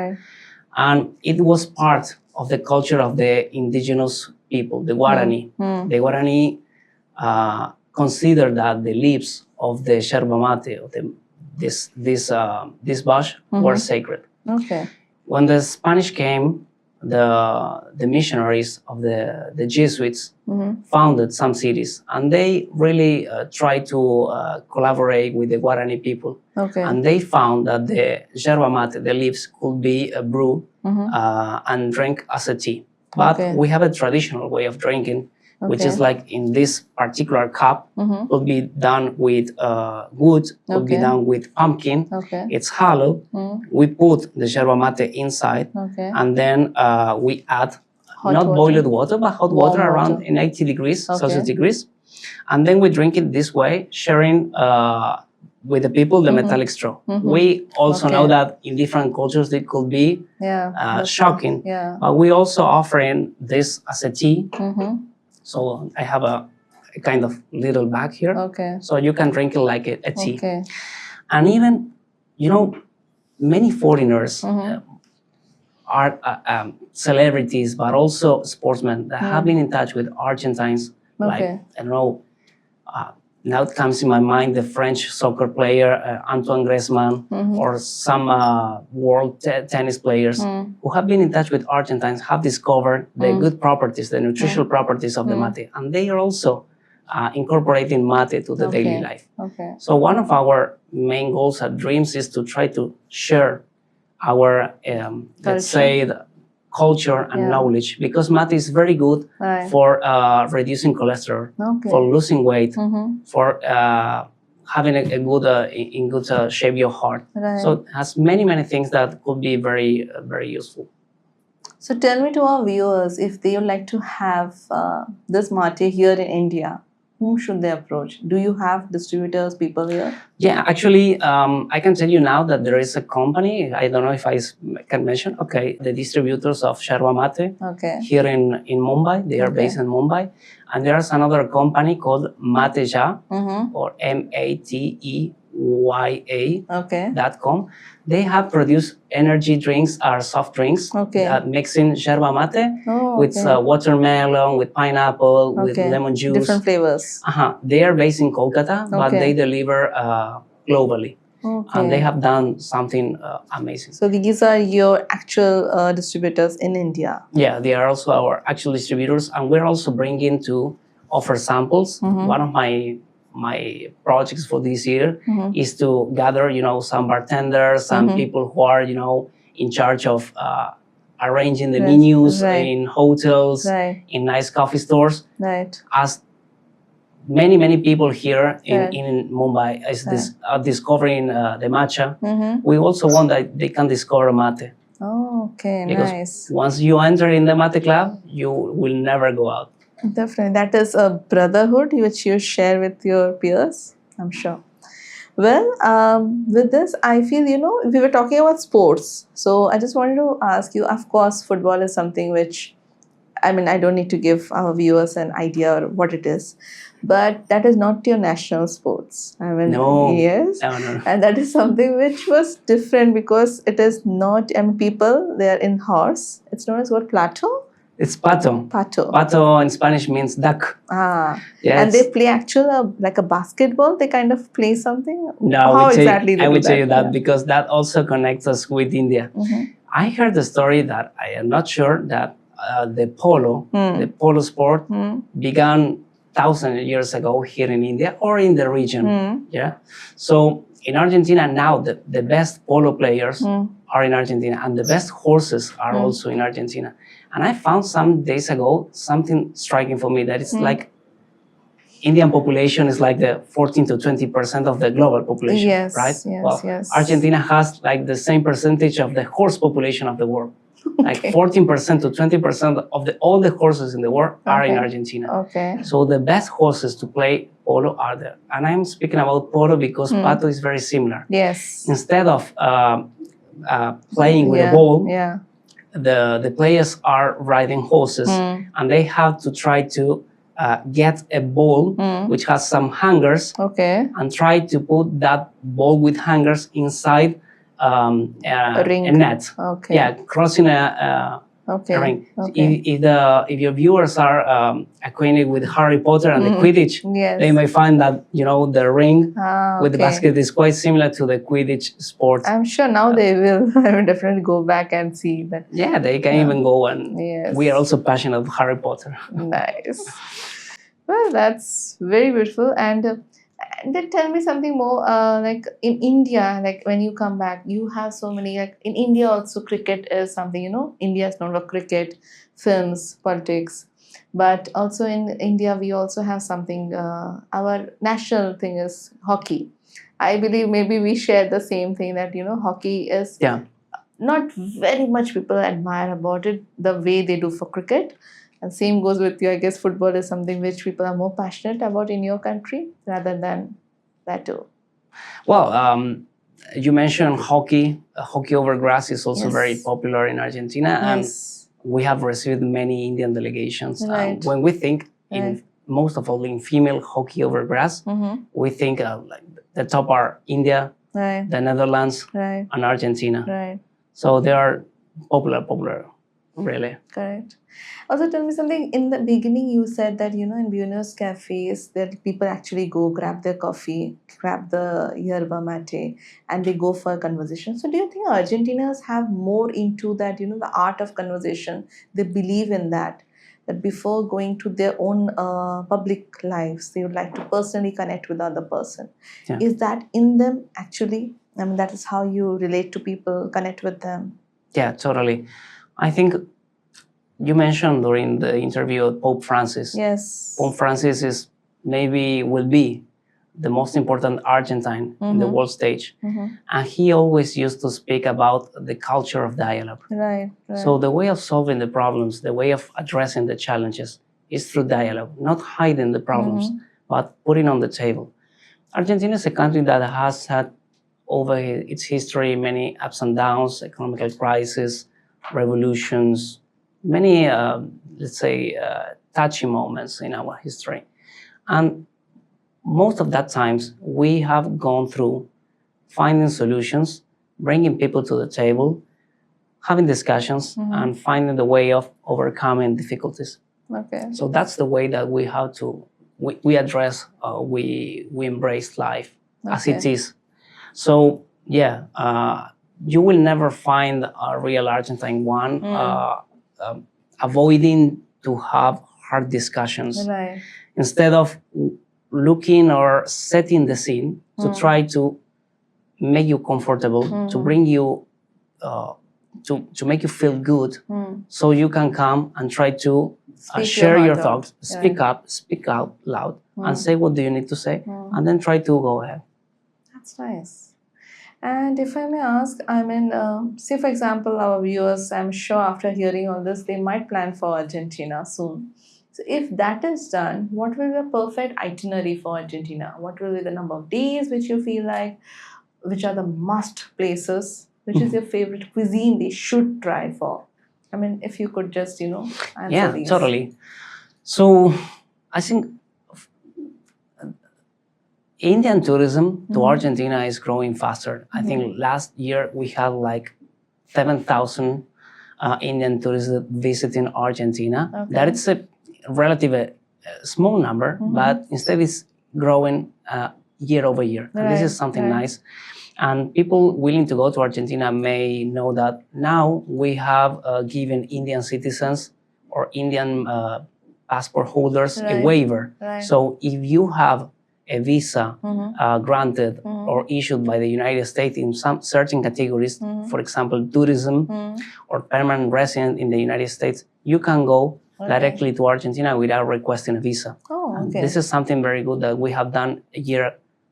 And it was part of the culture of the indigenous people, the Guarani. The Guarani considered that the leaves of the yerba mate, of this bush, were sacred. When the Spanish came, the missionaries of the Jesuits founded some cities, and they really tried to collaborate with the Guarani people. And they found that the yerba mate, the leaves, could be brewed and drink as a tea. But we have a traditional way of drinking, which is like in this particular cup, will be done with wood, will be done with pumpkin. It's hollow. We put the yerba mate inside, and then we add not boiled water, but hot water around in 80 degrees, Celsius degrees. And then we drink it this way, sharing with the people the metallic straw. We also know that in different cultures it could be shocking, but we also offering this as a tea. So I have a kind of little bag here. So you can drink it like a tea. And even, many foreigners are celebrities, but also sportsmen that have been in touch with Argentines. Like, I don't know, now it comes in my mind the French soccer player, Antoine Griezmann, or some world tennis players who have been in touch with Argentines, have discovered the good properties, the nutritional properties of the mate. And they are also incorporating mate to the daily life. So one of our main goals and dreams is to try to share our, let's say, culture and knowledge, because mate is very good for reducing cholesterol, for losing weight, for having a good shape your heart. So it has many things that could be very, very useful. So tell me to our viewers, if they would like to have this mate here in India, whom should they approach? Do you have distributors, people here? Yeah, actually, I can tell you now that there is a company. I don't know if can mention. Okay, the distributors of yerba mate Okay. here in Mumbai. They are Okay. based in Mumbai, and there's another company called Mateja Mm-hmm. or Okay. MATEYA.com. They have produced energy drinks or soft drinks Okay. that mixing yerba mate Oh, with okay. watermelon, with pineapple, with Okay. lemon juice. Different flavors. They are based in Kolkata, but Okay. they deliver globally. Okay. And they have done something amazing. So these are your actual distributors in India. Yeah, they are also our actual distributors, and we're also bringing to offer samples. Mhm. One of my projects for this year is to gather, some bartenders, some people who are, in charge of arranging the Right, menus right. in hotels, Right. in nice coffee stores. Right. As many people here Right. in Mumbai is discovering the matcha. Mm-hmm. We also want that they can discover mate. Oh, okay, Because nice. once you enter in the mate club, you will never go out. Definitely. That is a brotherhood which you share with your peers, I'm sure. Well, with this, I feel, we were talking about sports. So I just wanted to ask you, of course, football is something which, I don't need to give our viewers an idea or what it is. But that is not your national sports. No. Yes. No. And that is something which was different because it is not, people, they are in horse. It's known as what, plateau? It's pato. Pato. Pato in Spanish means duck. Ah. Yes. And they play like a basketball? They kind of play something? No, How exactly I would tell you that Yeah. because that also connects us with India. Mhm. I heard the story that I am not sure that the polo sport began 1,000 years ago here in India or in the region. Yeah. So in Argentina now, the best polo players are in Argentina, and the best horses are also in Argentina. And I found some days ago something striking for me, that it's like Indian population is like the 14 to 20% of the global population, Yes, right? yes, yes. Argentina has like the same percentage of the horse population of the world. Like 14% to 20% of all the horses in the world are in Argentina. Okay. So the best horses to play polo are there. And I'm speaking about polo because pato is very similar. Yes. Instead of playing with a ball, the players are riding horses, and they have to try to get a ball which has some hangers, and try to put that ball with hangers inside a ring. A net. Okay. Yeah, crossing a ring. Okay. If your viewers are acquainted with Harry Potter and the Quidditch, Yes. they may find that the ring with the okay. basket is quite similar to the Quidditch sport. I'm sure now they will definitely go back and see that. Yeah, they can even go, and Yes. we are also passionate about Harry Potter. Nice. Well, that's very beautiful. And then tell me something more. Like in India, like when you come back, you have so many. Like in India, also cricket is something. India is known for cricket, films, politics. But also in India, we also have something. Our national thing is hockey. I believe maybe we share the same thing, that hockey is not very much people admire about it the way they do for cricket. And same goes with you. I guess football is something which people are more passionate about in your country rather than that too. Well, you mentioned hockey. Hockey over grass is also Yes. very popular in Argentina, and we have received many Indian delegations. Right. When we think most of all in female hockey over grass, we think like the top are India, the Netherlands, and Argentina. Right. So they are popular, really. Correct. Also, tell me something. In the beginning, you said that in Buenos cafes, that people actually go grab their coffee, grab the yerba mate, and they go for a conversation. So, do you think Argentinians have more into that? The art of conversation. They believe in that. That before going to their own public lives, they would like to personally connect with the other person. Yeah. Is that in them actually? That is how you relate to people, connect with them. Yeah, totally. I think you mentioned during the interview Pope Francis. Yes. Pope Francis will be the most important Argentine in the world stage. Mm-hmm. And he always used to speak about the culture of dialogue. Right. So the way of solving the problems, the way of addressing the challenges is through dialogue, not hiding the problems, but putting on the table. Argentina is a country that has had over its history many ups and downs, economical crises, revolutions, many, let's say, touchy moments in our history. And most of that times, we have gone through finding solutions, bringing people to the table, having discussions, and finding the way of overcoming difficulties. Okay. So that's the way that we have to, we address, we embrace life as it is. So yeah, you will never find a real Argentine one avoiding to have hard discussions. Right. Instead of looking or setting the scene to try to make you comfortable, to bring you, to make you feel good, so you can come and try to share your thoughts, speak up, speak out loud, and say what do you need to say, and then try to go ahead. That's nice. And if I may ask, I mean, say for example, our viewers, I'm sure after hearing all this, they might plan for Argentina soon. So if that is done, what will be the perfect itinerary for Argentina? What will be the number of days which you feel like, which are the must places, which is your favorite cuisine they should try for? I mean, if you could just, answer these. Totally. So I think Indian tourism to Argentina is growing faster. I think last year we had like 7,000 Indian tourists visiting Argentina. Okay. That is a relatively small number, but instead it's growing year over year. And this is something nice. And people willing to go to Argentina may know that now we have given Indian citizens or Indian passport holders a waiver. Right. So if you have a visa granted or issued by the United States in some certain categories, for example, tourism or permanent resident in the United States, you can go directly to Argentina without requesting a visa. Oh, And okay. this is something very good that we have done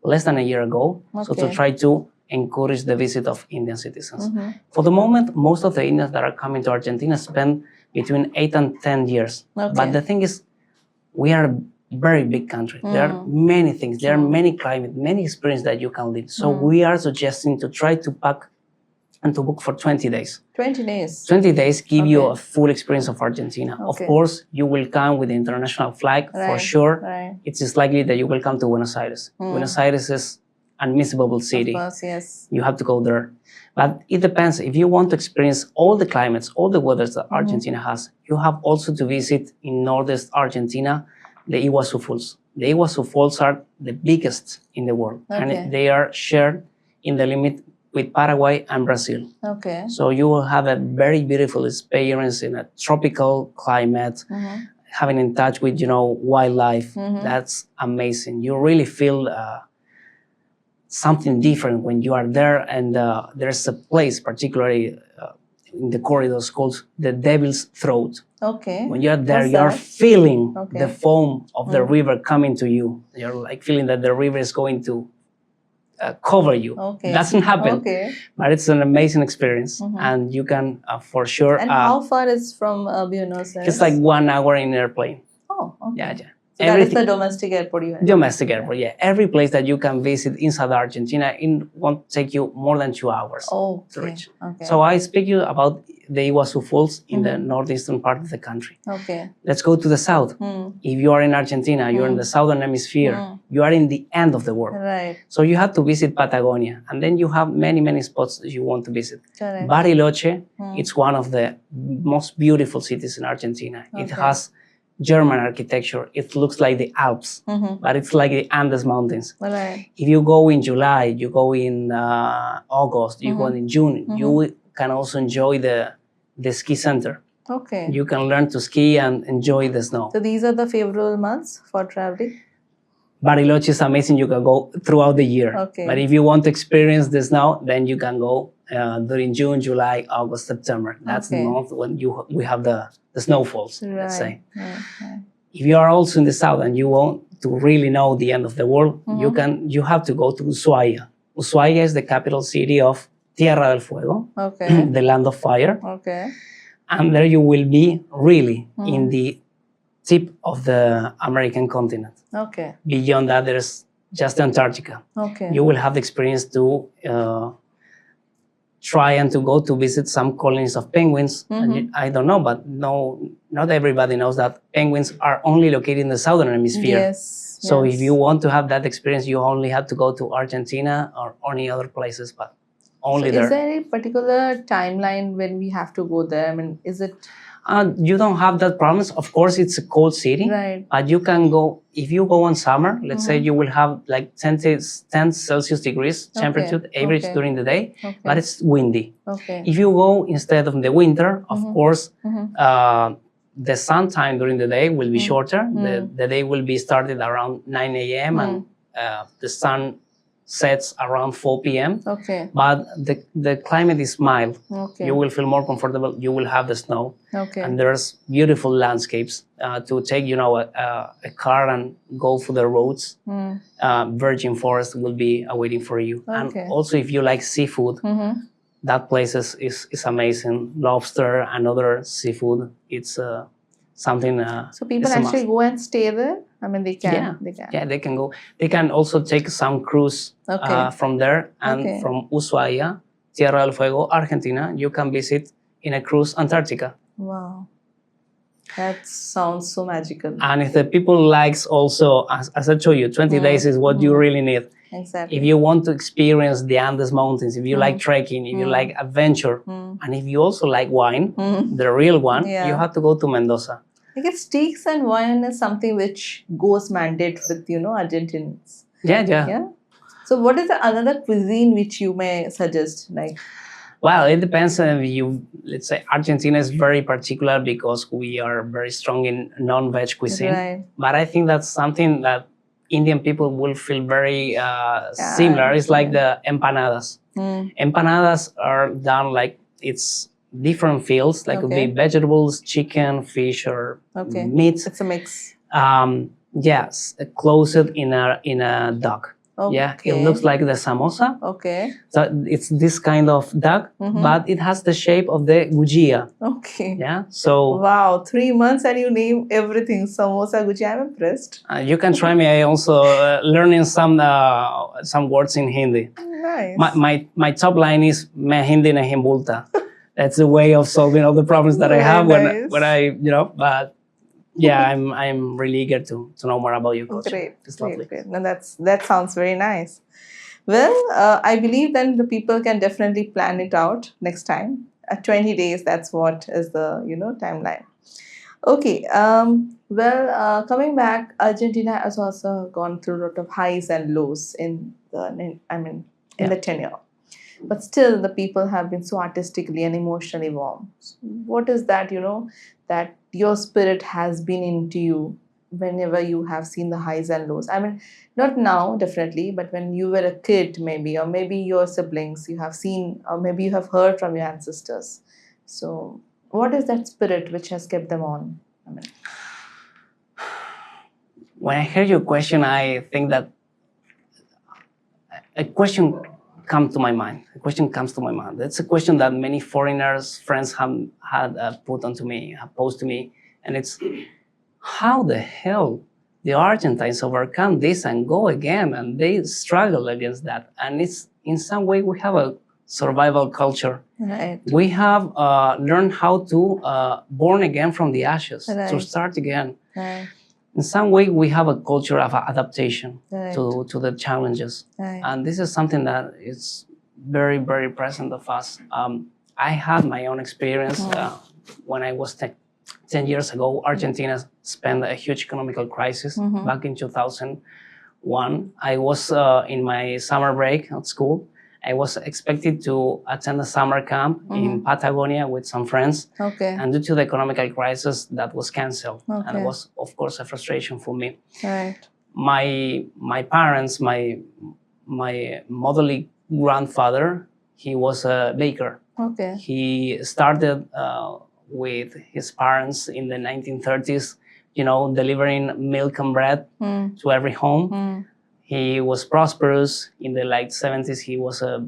less than a year ago. So to try to encourage the visit of Indian citizens. For the moment, most of the Indians that are coming to Argentina spend between 8 and 10 years. Okay. But the thing is, we are a very big country. There are many things, there are many climate, many experiences that you can live. So we are suggesting to try to pack and to book for 20 days. 20 days. 20 days give you a full experience of Argentina. Of course, you will come with the international flag for sure. Right. It is likely that you will come to Buenos Aires. Buenos Aires is an unmissable city. Of course, yes. You have to go there. But it depends. If you want to experience all the climates, all the weathers that Argentina has, you have also to visit in northeast Argentina the Iguazu Falls. The Iguazu Falls are the biggest in the world. And they are shared in the limit with Paraguay and Brazil. Okay. So you will have a very beautiful experience in a tropical climate, having in touch with, wildlife. That's amazing. You really feel something different when you are there. And there's a place, particularly in the corridors, called the Devil's Throat. Okay. When you're there, What's you're that? feeling the foam of the river coming to you. You're like feeling that the river is going to cover you. Okay. It doesn't happen, Okay. but it's an amazing experience, and you can for sure. And how far is from Buenos Aires? It's like 1 hour in airplane. Oh, okay. Yeah. So that is the domestic airport you have. Domestic airport, yeah. Every place that you can visit inside Argentina, it won't take you more than 2 hours to reach. Okay. So I speak you about the Iguazu Falls in the northeastern part of the country. Okay. Let's go to the south. If you are in Argentina, you're in the southern hemisphere, you are in the end of the world. Right. So you have to visit Patagonia, and then you have many, many spots that you want to visit. Correct. Bariloche, it's one of the most beautiful cities in Argentina. It has German architecture. It looks like the Alps, but it's like the Andes Mountains. Right. If you go in July, you go in August, you go in June, you can also enjoy the ski center. Okay. You can learn to ski and enjoy the snow. So these are the favorable months for traveling? Bariloche is amazing. You can go throughout the year. Okay. But if you want to experience the snow, then you can go during June, July, August, September. That's the month when we have the snowfalls, let's say. Right. if you are also in the south and you want to really know the end of the world, you have to go to Ushuaia. Ushuaia is the capital city of Tierra del Fuego, Okay. the land of fire. Okay. And there you will be really in the tip of the American continent. Okay. Beyond that, there's just Antarctica. Okay. You will have the experience to try and to go to visit some colonies of penguins. And I don't know, but not everybody knows that penguins are only located in the southern hemisphere. Yes. So if you want to have that experience, you only have to go to Argentina or any other places, but only there. Is there any particular timeline when we have to go there? I mean, is it? You don't have that problems. Of course, it's a cold city, Right. but you can go, if you go in summer, let's say you will have like 10 Celsius degrees temperature average during the day, but it's windy. Okay. If you go instead of the winter, of course, the sun time during the day will be shorter. The day will be started around 9 a.m. and the sun sets around 4 p.m. Okay. But the climate is mild. Okay. You will feel more comfortable. You will have the snow. Okay. And there's beautiful landscapes to take, a car and go through the roads. Virgin forest will be awaiting for you. Okay. And also, if you like seafood, that place is amazing. Lobster and other seafood. It's something. So people actually go and stay there? I mean, they can. Yeah, they can go. They can also take some cruise from there. And from Ushuaia, Tierra del Fuego, Argentina, you can visit in a cruise Antarctica. Wow. That sounds so magical. And if the people likes also, as I told you, 20 days is what you really need. Exactly. If you want to experience the Andes Mountains, if you like trekking, if you like adventure, and if you also like wine, the real one, you have to go to Mendoza. I guess steaks and wine is something which goes mandate with, Argentinians. Yeah. So what is another cuisine which you may suggest? Well, it depends on let's say Argentina is very particular because we are very strong in non-veg cuisine. Right. But I think that's something that Indian people will feel very similar. It's like the empanadas. Empanadas are done like it's different fields, like could be vegetables, chicken, fish, or meat. It's a mix. Yes, closed in a duck. Okay. Yeah, it looks like the samosa. Okay. So it's this kind of duck, but it has the shape of the gujia. Okay. Yeah. So wow, 3 months and you name everything. Samosa, gujia. I'm impressed. You can try me. I also learning some words in Hindi. Nice. My top line is "Main Hindi nahi bolta." That's a way of solving all the problems that I have when I But yeah, I'm really eager to know more about your culture. Great. It's lovely. Great. No, that sounds very nice. Well, I believe then the people can definitely plan it out next time. 20 days, that's what is the timeline. Okay. Coming back, Argentina has also gone through a lot of highs and lows in the tenure. But still, the people have been so artistically and emotionally warm. What is that, that your spirit has been into you whenever you have seen the highs and lows? I mean, not now, definitely, but when you were a kid, maybe, or maybe your siblings, you have seen, or maybe you have heard from your ancestors. So, what is that spirit which has kept them on? When I hear your question, I think that a question comes to my mind. That's a question that many foreigners, friends have posed to me, and it's how the hell the Argentines overcome this and go again, and they struggle against that. And it's in some way we have a survival culture. Right. We have learned how to born again from the ashes, to start again. Right. In some way, we have a culture of adaptation Right. to the challenges. Right. And this is something that is very, very present of us. I had my own experience when I was 10 years ago. Argentina spent a huge economical crisis back in 2001. I was in my summer break at school. I was expected to attend a summer camp in Patagonia with some friends. Okay. And due to the economical crisis, that was canceled. Okay. And it was, of course, a frustration for me. Right. My parents, my motherly grandfather, he was a baker. Okay. He started with his parents in the 1930s delivering milk and bread to every home. He was prosperous in the late 70s. He was a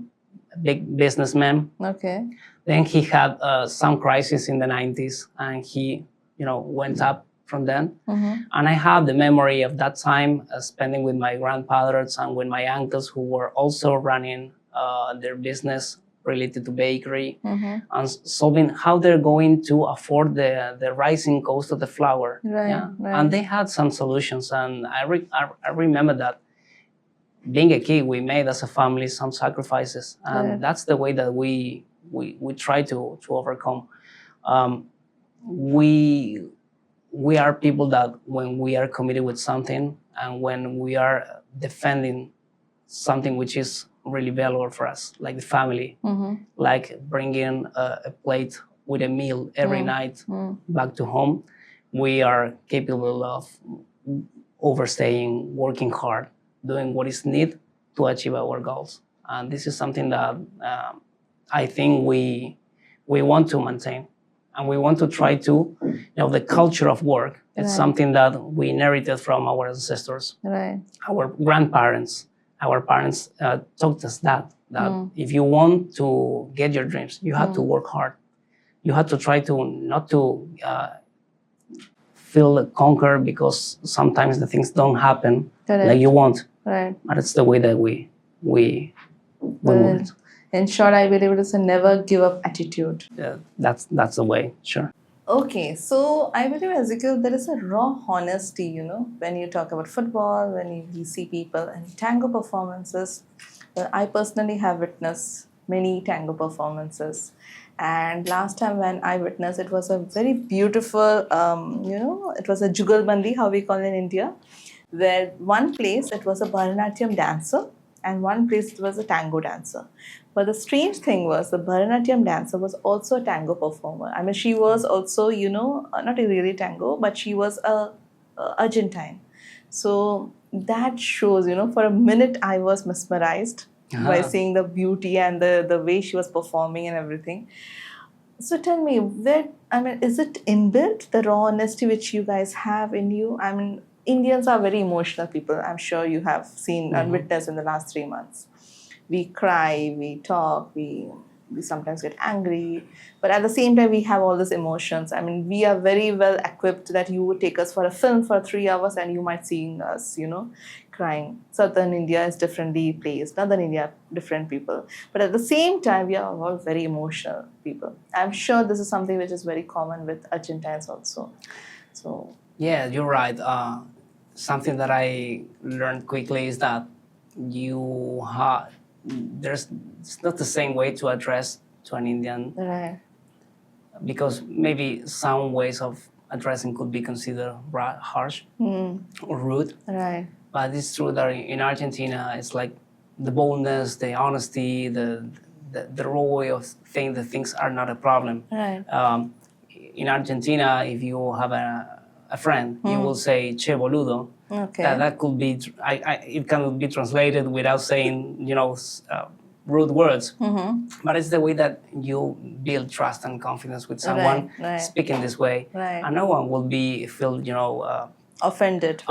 big businessman. Okay. Then he had some crisis in the 90s, and he, went up from then. And I have the memory of that time spending with my grandfathers and with my uncles who were also running their business related to bakery and solving how they're going to afford the rising cost of the flour. Right. And they had some solutions, and I remember that being a kid, we made as a family some sacrifices, and that's the way that we try to overcome. We are people that when we are committed with something and when we are defending something which is really valuable for us, like the family, like bringing a plate with a meal every night back to home, we are capable of overstaying, working hard, doing what is needed to achieve our goals. And this is something that I think we want to maintain. And we want to try to, the culture of work. It's something that we inherited from our ancestors, our grandparents. Our parents taught us that if you want to get your dreams, you have to work hard. You have to try to not to feel conquered because sometimes the things don't happen like you want. But it's the way that we move it. In short, I believe it is a never give up attitude. Yeah, that's the way, sure. Okay, so I believe, Ezekiel, there is a raw honesty, when you talk about football, when you see people and tango performances. I personally have witnessed many tango performances. And last time when I witnessed, it was a very beautiful, it was a jugalbandi, how we call it in India, where one place it was a Bharatanatyam dancer and one place it was a tango dancer. But the strange thing was the Bharatanatyam dancer was also a tango performer. I mean, she was also, not a really tango, but she was a Argentine. So that shows, for a minute I was mesmerized by seeing the beauty and the way she was performing and everything. So tell me, is it inbuilt, the raw honesty which you guys have in you? I mean, Indians are very emotional people. I'm sure you have seen and witnessed in the last 3 months. We cry, we talk, we sometimes get angry, but at the same time we have all these emotions. I mean, we are very well equipped that you would take us for a film for 3 hours and you might see us, crying. Southern India is differently placed, Northern India, different people. But at the same time, we are all very emotional people. I'm sure this is something which is very common with Argentines also. So yeah, you're right. Something that I learned quickly is that it's not the same way to address to an Indian, because maybe some ways of addressing could be considered harsh or rude. But it's true that in Argentina, it's like the boldness, the honesty, the raw way of saying that things are not a problem. In Argentina, if you have a friend, you will say "che boludo." That could be. It can be translated without saying, rude words. But it's the way that you build trust and confidence with someone speaking this way, and no one will feel, offended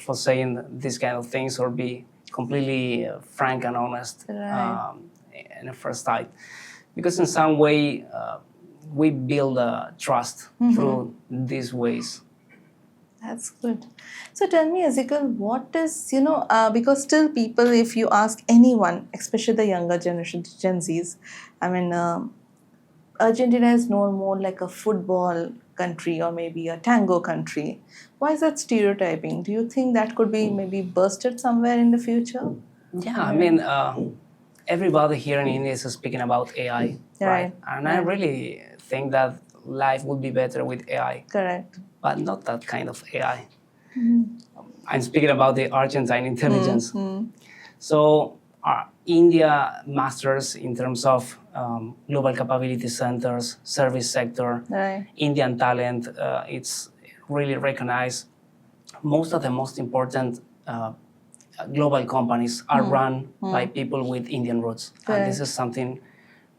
for saying these kind of things or be completely frank and honest in the first sight, because in some way we build trust through these ways. That's good. So tell me, Ezekiel, what is, because still people, if you ask anyone, especially the younger generation, Gen Zs, I mean, Argentina is known more like a football country or maybe a tango country. Why is that stereotyping? Do you think that could be maybe bursted somewhere in the future? Yeah, I mean, everybody here in India is speaking about AI, right? And I really think that life would be better with AI. Correct. But not that kind of AI. I'm speaking about the Argentine intelligence. So India masters in terms of global capability centers, service sector, Indian talent. It's really recognized. Most of the most important global companies are run by people with Indian roots. And this is something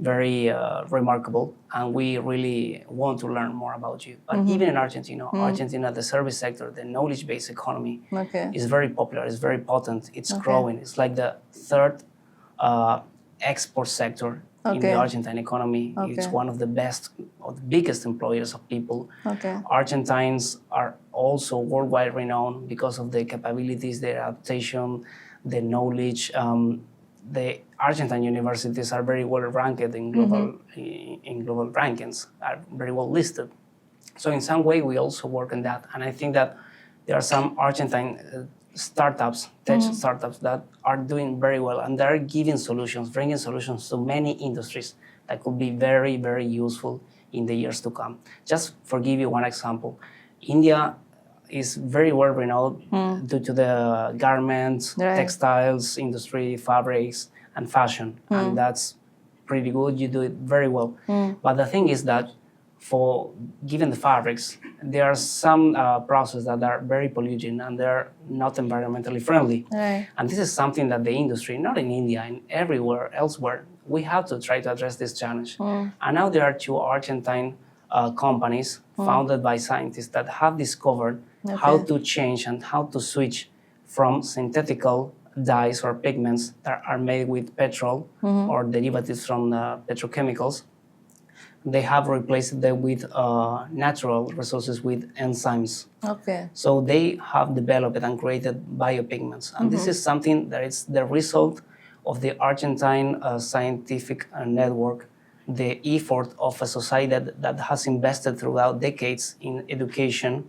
very remarkable, and we really want to learn more about you. But even in Argentina, the service sector, the knowledge-based economy is very popular, it's very potent, it's growing. It's like the third export sector in the Argentine economy. It's one of the best or the biggest employers of people. Argentines are also worldwide renowned because of their capabilities, their adaptation, the knowledge. The Argentine universities are very well ranked in global rankings, are very well listed. So in some way, we also work on that. And I think that there are some Argentine startups, tech startups that are doing very well, and they're giving solutions, bringing solutions to many industries that could be very, very useful in the years to come. Just for give you one example, India is very well renowned due to the garments, textiles industry, fabrics, and fashion, and that's pretty good. You do it very well. But the thing is that for given the fabrics, there are some processes that are very polluting and they're not environmentally friendly. And this is something that the industry, not in India, in everywhere elsewhere, we have to try to address this challenge. And now there are two Argentine companies founded by scientists that have discovered how to change and how to switch from synthetical dyes or pigments that are made with petrol or derivatives from petrochemicals. They have replaced them with natural resources with enzymes. So they have developed and created biopigments. And this is something that is the result of the Argentine scientific network, the effort of a society that has invested throughout decades in education.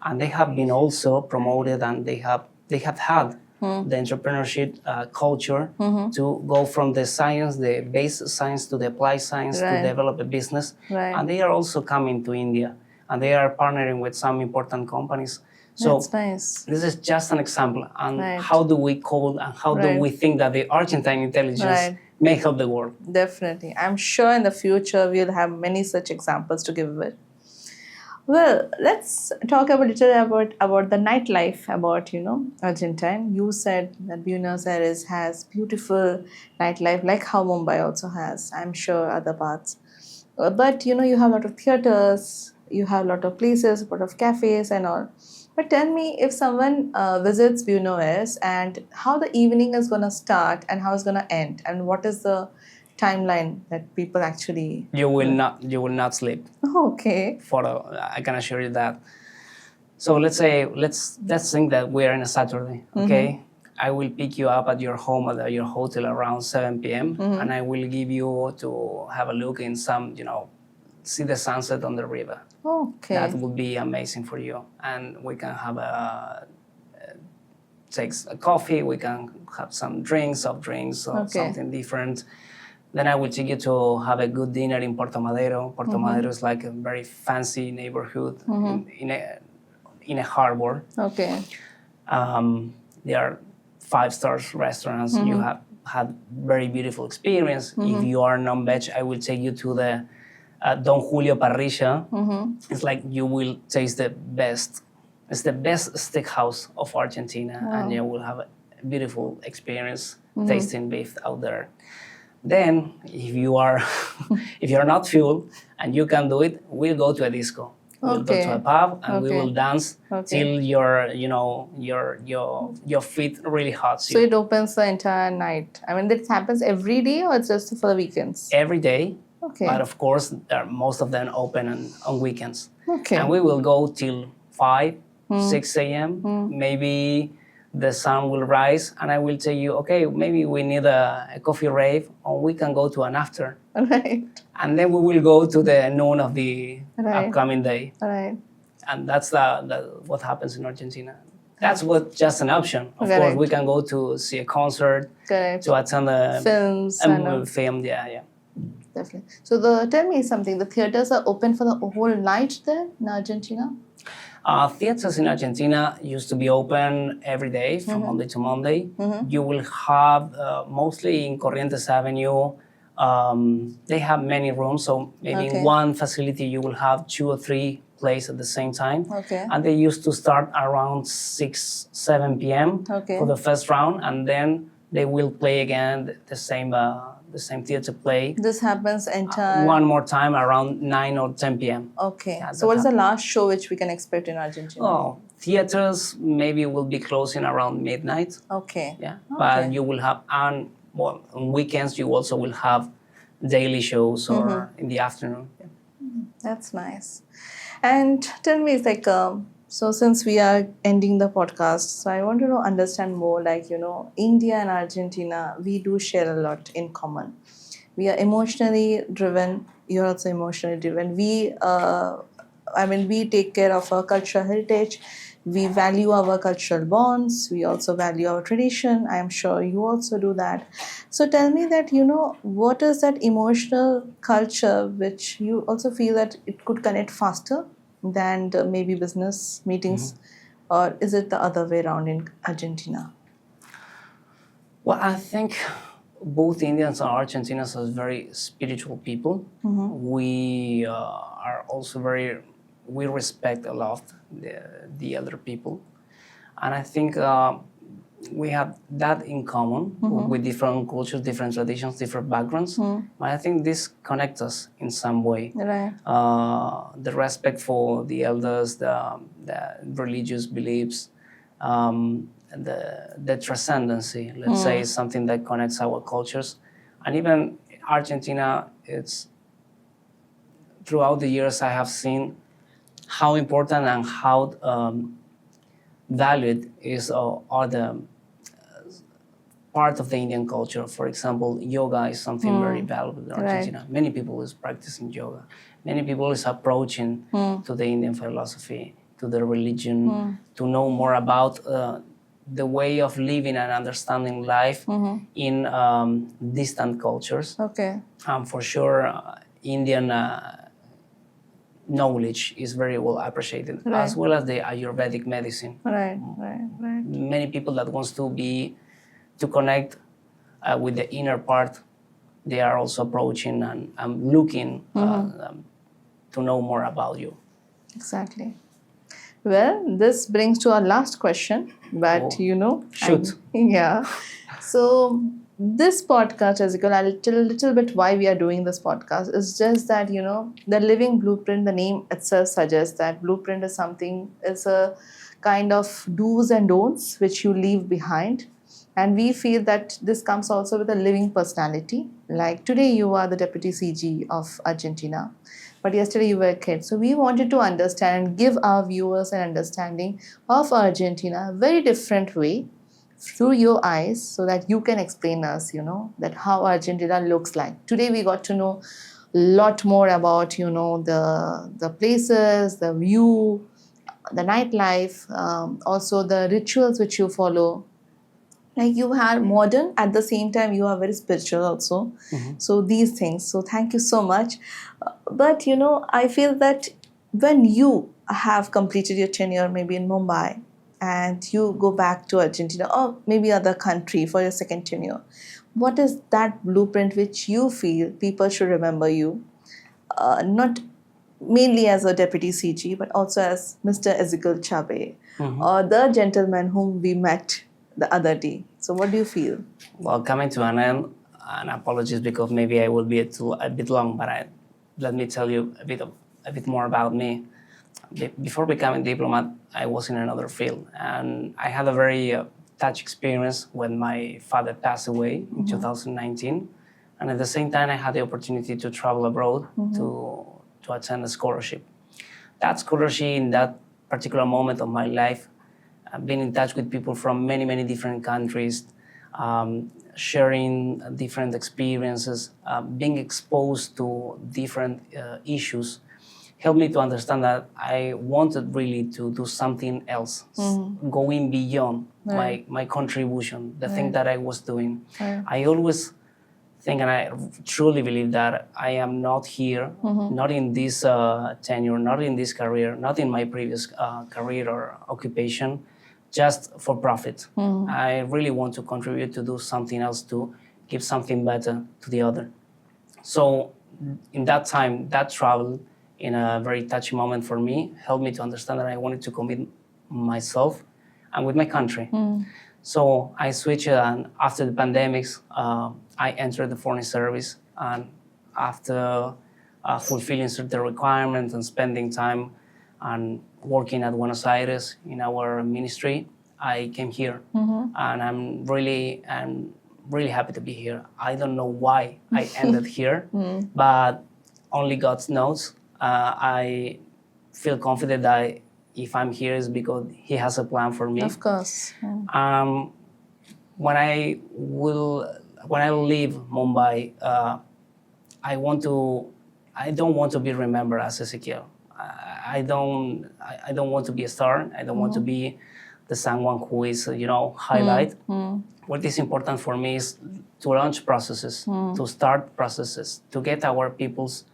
And they have been also promoted, and they have had the entrepreneurship culture to go from the science, the base science, to the applied science to develop a business. And they are also coming to India, and they are partnering with some important companies. So that's nice. This is just an example. And how do we code and how do we think that the Argentine intelligence may help the world? Definitely. I'm sure in the future we'll have many such examples to give it. Well, let's talk a little about the nightlife about, Argentine. You said that Buenos Aires has beautiful nightlife, like how Mumbai also has. I'm sure other parts. But, you have a lot of theaters, you have a lot of places, a lot of cafes and all. But tell me, if someone visits Buenos Aires, and how the evening is going to start and how it's going to end, and what is the timeline that people actually... You will not sleep. Okay. I can assure you that. So let's think that we are in a Saturday, okay? I will pick you up at your home at your hotel around 7 p.m. And I will give you to have a look in some, see the sunset on the river. Okay. That would be amazing for you. And we can have take a coffee, we can have some soft drinks or something different. Then I will take you to have a good dinner in Puerto Madero. Puerto Madero is like a very fancy neighborhood in a harbor. Okay. There are 5-star restaurants. You have had very beautiful experience. If you are non-veg, I will take you to the Don Julio Parrilla. It's like you will taste the best. It's the best steakhouse of Argentina, and you will have a beautiful experience tasting beef out there. Then, if you are not full and you can do it, we'll go to a disco. We'll go to a pub and we will dance till your feet really hot. So it opens the entire night. I mean, this happens every day, or it's just for the weekends? Every day. Okay. But of course, most of them open on weekends. Okay. And we will go till 5, 6 a.m. Maybe the sun will rise, and I will tell you, okay, maybe we need a coffee rave, or we can go to an after. Right. And then we will go to the noon of the upcoming day. Right. And that's what happens in Argentina. That's just an option. Of course, we can go to see a concert, to attend a film. Yeah. Definitely. So tell me something. The theaters are open for the whole night there in Argentina? Theaters in Argentina used to be open every day from Monday to Monday. You will have, mostly in Corrientes Avenue, they have many rooms. So maybe in one facility you will have 2 or 3 plays at the same time. Okay. And they used to start around 6, 7 p.m. for the first round. And then they will play again the same theater play This happens entire. one more time around 9 or 10 p.m. Okay. Yeah, So what is the last show which we can expect in Argentina? Oh, theaters maybe will be closing around midnight. Okay. Yeah, but you will have on weekends you also will have daily shows or in the afternoon. Yeah. That's nice. And tell me, it's like, so since we are ending the podcast, so I want to understand more, like, India and Argentina, we do share a lot in common. We are emotionally driven. You're also emotionally driven. We take care of our cultural heritage. We value our cultural bonds. We also value our tradition. I am sure you also do that. So tell me that, what is that emotional culture which you also feel that it could connect faster than maybe business meetings? Or is it the other way around in Argentina? Well, I think both Indians and Argentinians are very spiritual people. We are also we respect a lot the other people. And I think we have that in common with different cultures, different traditions, different backgrounds. But I think this connects us in some way. Right. The respect for the elders, the religious beliefs, the transcendency, let's say, is something that connects our cultures. And even Argentina, it's throughout the years I have seen how important and how valued are the part of the Indian culture. For example, yoga is something very valuable in Argentina. Right. Many people is practicing yoga. Many people is approaching to the Indian philosophy, to the religion, to know more about the way of living and understanding life in distant cultures. Okay. For sure, Indian knowledge is very well appreciated, as well as the Ayurvedic medicine. Right. Many people that wants to connect with the inner part, they are also approaching and looking to know more about you. Exactly. Well, this brings to our last question, but shoot. Yeah. So this podcast, Ezekiel, I'll tell a little bit why we are doing this podcast. It's just that, the living blueprint, the name itself suggests that blueprint is a kind of do's and don'ts which you leave behind. And we feel that this comes also with a living personality. Like today you are the Deputy CG of Argentina, but yesterday you were a kid. So we wanted to understand and give our viewers an understanding of Argentina, a very different way, through your eyes, so that you can explain us, that how Argentina looks like. Today we got to know a lot more about, the places, the view, the nightlife, also the rituals which you follow. Like you are modern, at the same time you are very spiritual also. So these things. So thank you so much. But I feel that when you have completed your tenure maybe in Mumbai and you go back to Argentina or maybe other country for your second tenure, what is that blueprint which you feel people should remember you? Not mainly as a Deputy CG, but also as Mr. Ezekiel Chabe, or the gentleman whom we met the other day. So what do you feel? Well, coming to an end, and apologies because maybe I will be a bit long, but let me tell you a bit more about me. Before becoming diplomat, I was in another field, and I had a very touch experience when my father passed away in 2019, and at the same time, I had the opportunity to travel abroad to attend a scholarship. That scholarship, in that particular moment of my life, I've been in touch with people from many, many different countries, sharing different experiences, being exposed to different issues, helped me to understand that I wanted really to do something else, going beyond my contribution, the thing that I was doing. I always think, and I truly believe that I am not here, not in this tenure, not in this career, not in my previous career or occupation, just for profit. I really want to contribute to do something else, to give something better to the other. So in that time, that travel, in a very touchy moment for me, helped me to understand that I wanted to commit myself and with my country. So I switched, and after the pandemics, I entered the foreign service, and after fulfilling certain requirements and spending time and working at Buenos Aires in our ministry, I came here, and I'm really happy to be here. I don't know why I ended here, but only God knows. I feel confident that if I'm here is because He has a plan for me. Of course. When I leave Mumbai, I don't want to be remembered as Ezekiel. I don't want to be a star. I don't want to be the someone who is highlight. What is important for me is to launch processes, to start processes, to get our peoples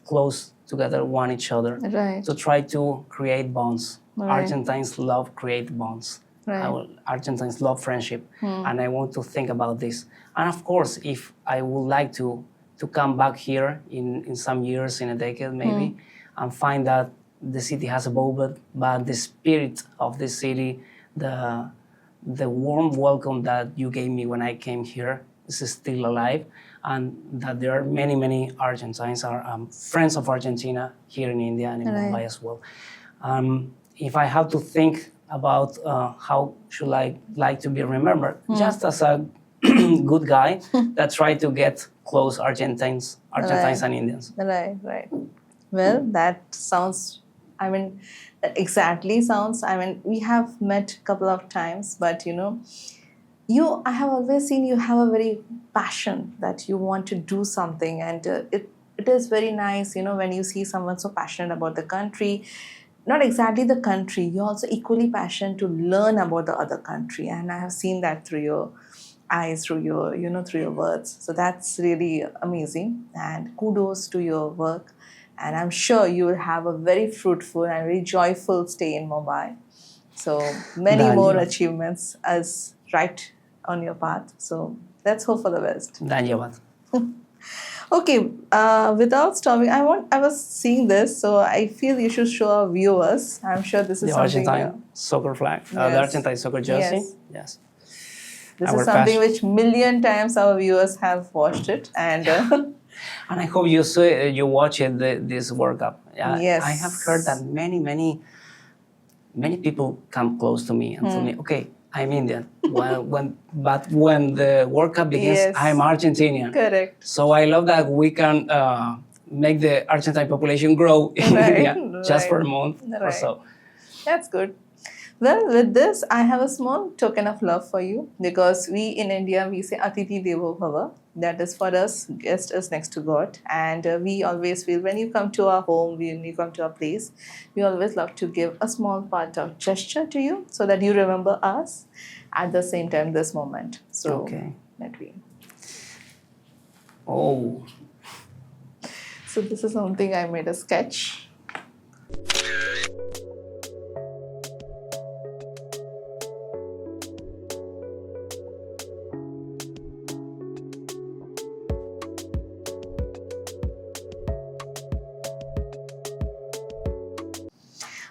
close together, one each other, Right. to try to create bonds. Right. Argentines love create bonds. Right. Argentines love friendship, and I want to think about this. And of course, if I would like to come back here in some years, in a decade maybe, and find that the city has evolved, but the spirit of the city, the warm welcome that you gave me when I came here is still alive, and that there are many Argentines, friends of Argentina here in India and in Mumbai as well. If I have to think about how should I like to be remembered, just as a good guy that tried to get close Argentines and Indians. Right. Well, that sounds, that exactly sounds, we have met a couple of times, but I have always seen you have a very passion that you want to do something, and it is very nice, when you see someone so passionate about the country. Not exactly the country, you're also equally passionate to learn about the other country, and I have seen that through your eyes, through your through your words. So that's really amazing, and kudos to your work, and I'm sure you will have a very fruitful and very joyful stay in Mumbai. So many more achievements as right on your path. So let's hope for the best. Dhanyavad. Okay, without stopping, I was seeing this, so I feel you should show our viewers. I'm sure this is the something. Argentine soccer flag, the Argentine soccer jersey. Yes. This is something which million times our viewers have watched it, and and I hope you watch it this World Cup. Yes. I have heard that many people come close to me and tell me, okay, I'm Indian. But when the World Cup begins, Yes. I'm Argentinian. Correct. So I love that we can make the Argentine population grow in India just for a month or so. That's good. Well, with this, I have a small token of love for you, because we in India, we say Atithi Devo Bhava. That is for us, guest is next to God. And we always feel when you come to our home, when you come to our place, we always love to give a small part of gesture to you so that you remember us at the same time this moment. So, okay. Let me. Oh. So this is something I made a sketch.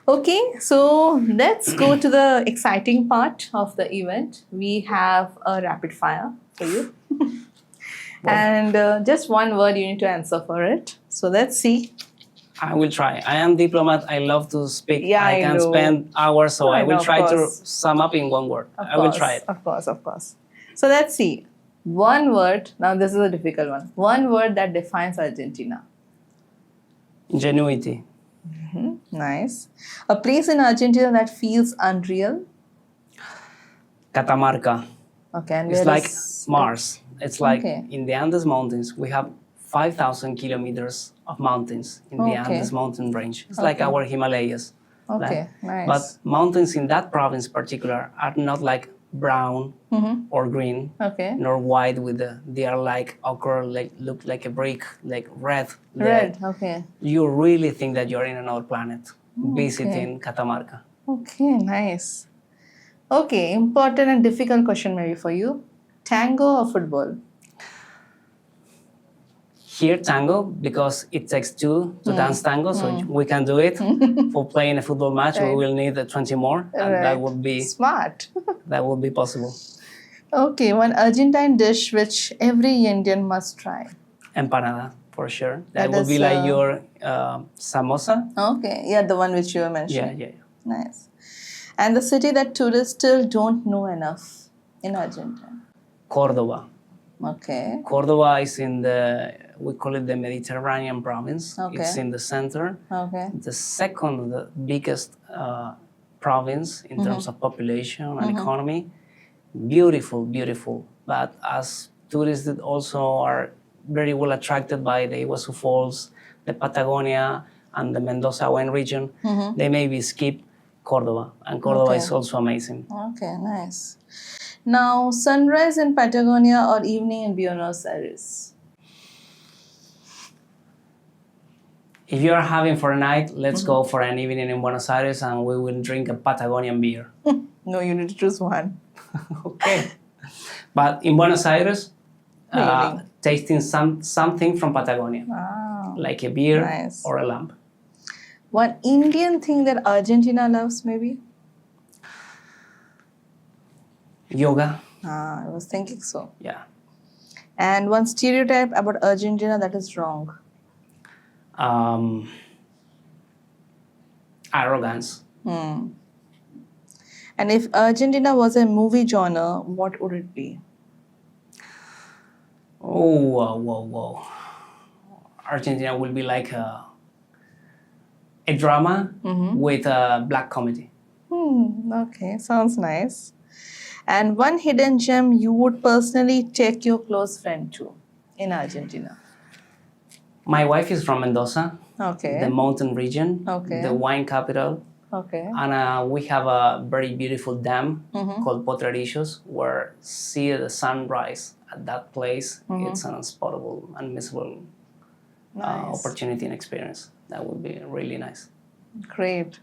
Okay, so let's go to the exciting part of the event. We have a rapid fire for you. And just one word you need to answer for it. So let's see. I will try. I am diplomat. I love to speak. Yeah, I can know. spend hours, so I will of try to course. sum up in one word. Of I will course, try it. Of course. So let's see. One word. Now this is a difficult one. One word that defines Argentina. Ingenuity. Nice. A place in Argentina that feels unreal. Catamarca. Okay, and It's where like is Mars. It's like Okay. in the Andes Mountains, we have 5,000 kilometers of mountains in the Okay. Andes mountain range. It's like Okay. our Himalayas. Okay, nice. But mountains in that province particular are not like brown or green, Okay. nor white they are like ochre, look like a brick, like red. Red. Okay. You really think that you're in another planet visiting Catamarca. Okay, nice. Okay, important and difficult question maybe for you. Tango or football? here tango because it takes two to dance tango, so we can do it. For playing a football match, we will need 20 more, and that would be smart. that would be possible. Okay, one Argentine dish which every Indian must try. Empanada, for sure. That That would be is, like your samosa. Okay, yeah, the one which you were mentioning. Yeah. Nice. And the city that tourists still don't know enough in Argentina. Cordoba. Okay. Cordoba is we call it the Mediterranean province. Okay. It's in the center. Okay. The second the biggest province in terms of population and economy. Beautiful, beautiful. But as tourists that also are very well attracted by the Iguazu Falls, the Patagonia, and the Mendoza wine region, they maybe skip Cordoba. And Cordoba is also amazing. Okay, nice. Now, sunrise in Patagonia or evening in Buenos Aires? If you are having for a night, let's go for an evening in Buenos Aires and we will drink a Patagonian beer. No, you need to choose one. Okay. But in Buenos Aires, tasting something from Patagonia, like a beer or a lamp. One Indian thing that Argentina loves, maybe? Yoga. I was thinking so. Yeah. And one stereotype about Argentina that is wrong. Arrogance. And if Argentina was a movie genre, what would it be? Oh, whoa. Argentina will be like a drama with a black comedy. Okay, sounds nice. And one hidden gem you would personally take your close friend to in Argentina? My wife is from Mendoza, the mountain region, the wine capital. Okay. And we have a very beautiful dam called Potrerillos where see the sunrise at that place. It's an unspottable, unmissable opportunity and experience. That would be really nice. Great.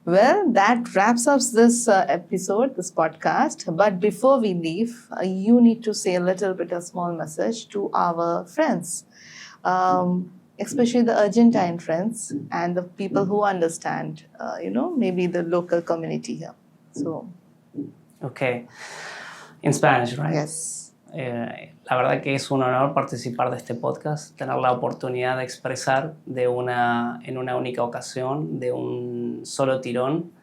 Well, that wraps up this episode, this podcast. But before we leave, you need to say a little bit of small message to our friends, especially the Argentine friends and the people who understand, maybe the local community here. So. Okay. In Spanish, right? Yes. La verdad que es un honor participar de este podcast, tener la oportunidad de expresar en una única ocasión, de un solo tirón,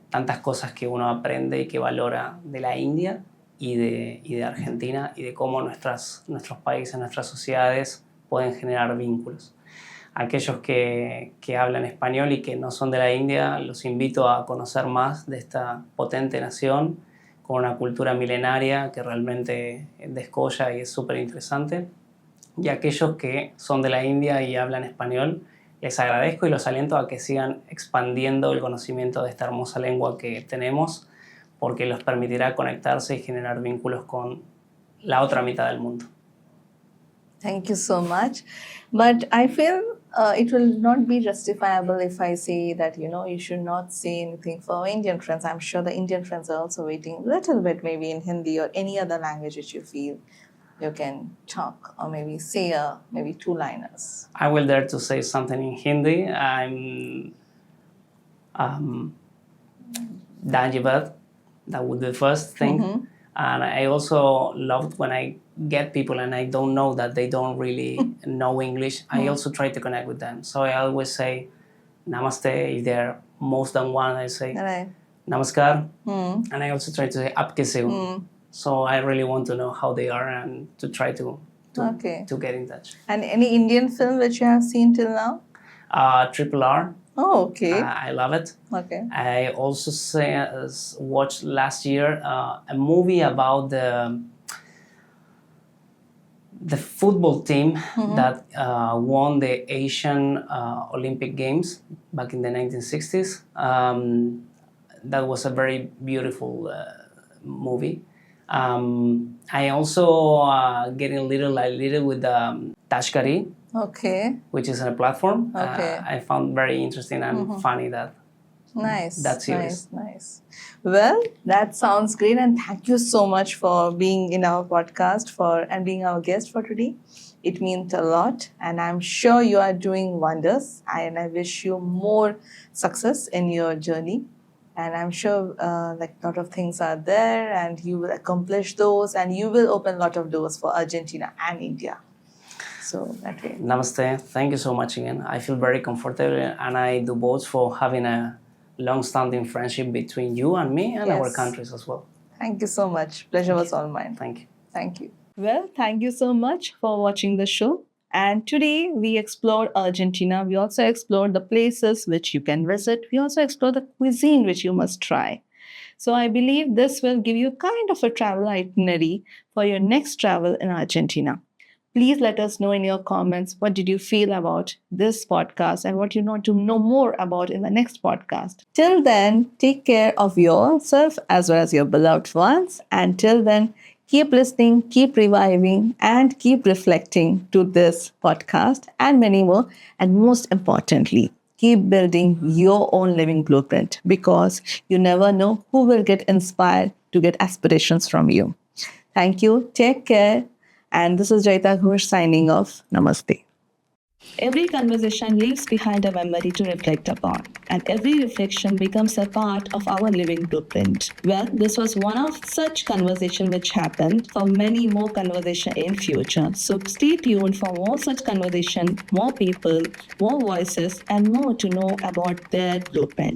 tantas cosas que uno aprende y que valora de la India y de Argentina y de cómo nuestros países, nuestras sociedades pueden generar vínculos. Aquellos que hablan español y que no son de la India, los invito a conocer más de esta potente nación, con una cultura milenaria que realmente descolla y es súper interesante. Y aquellos que son de la India y hablan español, les agradezco y los aliento a que sigan expandiendo el conocimiento de esta hermosa lengua que tenemos, porque los permitirá conectarse y generar vínculos con la otra mitad del mundo. Thank you so much. But I feel it will not be justifiable if I say that, you should not say anything for our Indian friends. I'm sure the Indian friends are also waiting a little bit, maybe in Hindi or any other language which you feel you can talk or maybe say maybe two-liners. I will dare to say something in Hindi. Danjibat, that would be the first thing. And I also loved when I get people and I don't know that they don't really know English. I also try to connect with them. So I always say namaste. If there are most than one, I say namaskar. And I also try to say apke seu. So I really want to know how they are and to try to get in touch. And any Indian film which you have seen till now? Triple R. Oh, okay. I love it. Okay. I also watched last year a movie about the football team that won the Asian Olympic Games back in the 1960s. That was a very beautiful movie. I also getting a little with Okay. which is on a platform. Okay. I found very interesting and funny that Nice. That's yours. Nice. Well, that sounds great, and thank you so much for being in our podcast and being our guest for today. It means a lot, and I'm sure you are doing wonders. And I wish you more success in your journey. And I'm sure like a lot of things are there, and you will accomplish those, and you will open a lot of doors for Argentina and India. So that way. Namaste. Thank you so much again. I feel very comfortable, and I do both for having a long-standing friendship between you and me and our Yes. countries as well. Thank you so much. Pleasure was all mine. Thank you. Thank you. Well, thank you so much for watching the show. And today we explored Argentina. We also explored the places which you can visit. We also explored the cuisine which you must try. So I believe this will give you kind of a travel itinerary for your next travel in Argentina. Please let us know in your comments what did you feel about this podcast and what you want to know more about in the next podcast. Till then, take care of yourself as well as your beloved ones. And till then, keep listening, keep reviving, and keep reflecting to this podcast and many more. And most importantly, keep building your own living blueprint, because you never know who will get inspired to get aspirations from you. Thank you. Take care. And this is Jaita Ghosh signing off. Namaste. Every conversation leaves behind a memory to reflect upon, and every reflection becomes a part of our living blueprint. Well, this was one of such conversation which happened. For many more conversation in future. So stay tuned for more such conversation, more people, more voices, and more to know about their blueprint.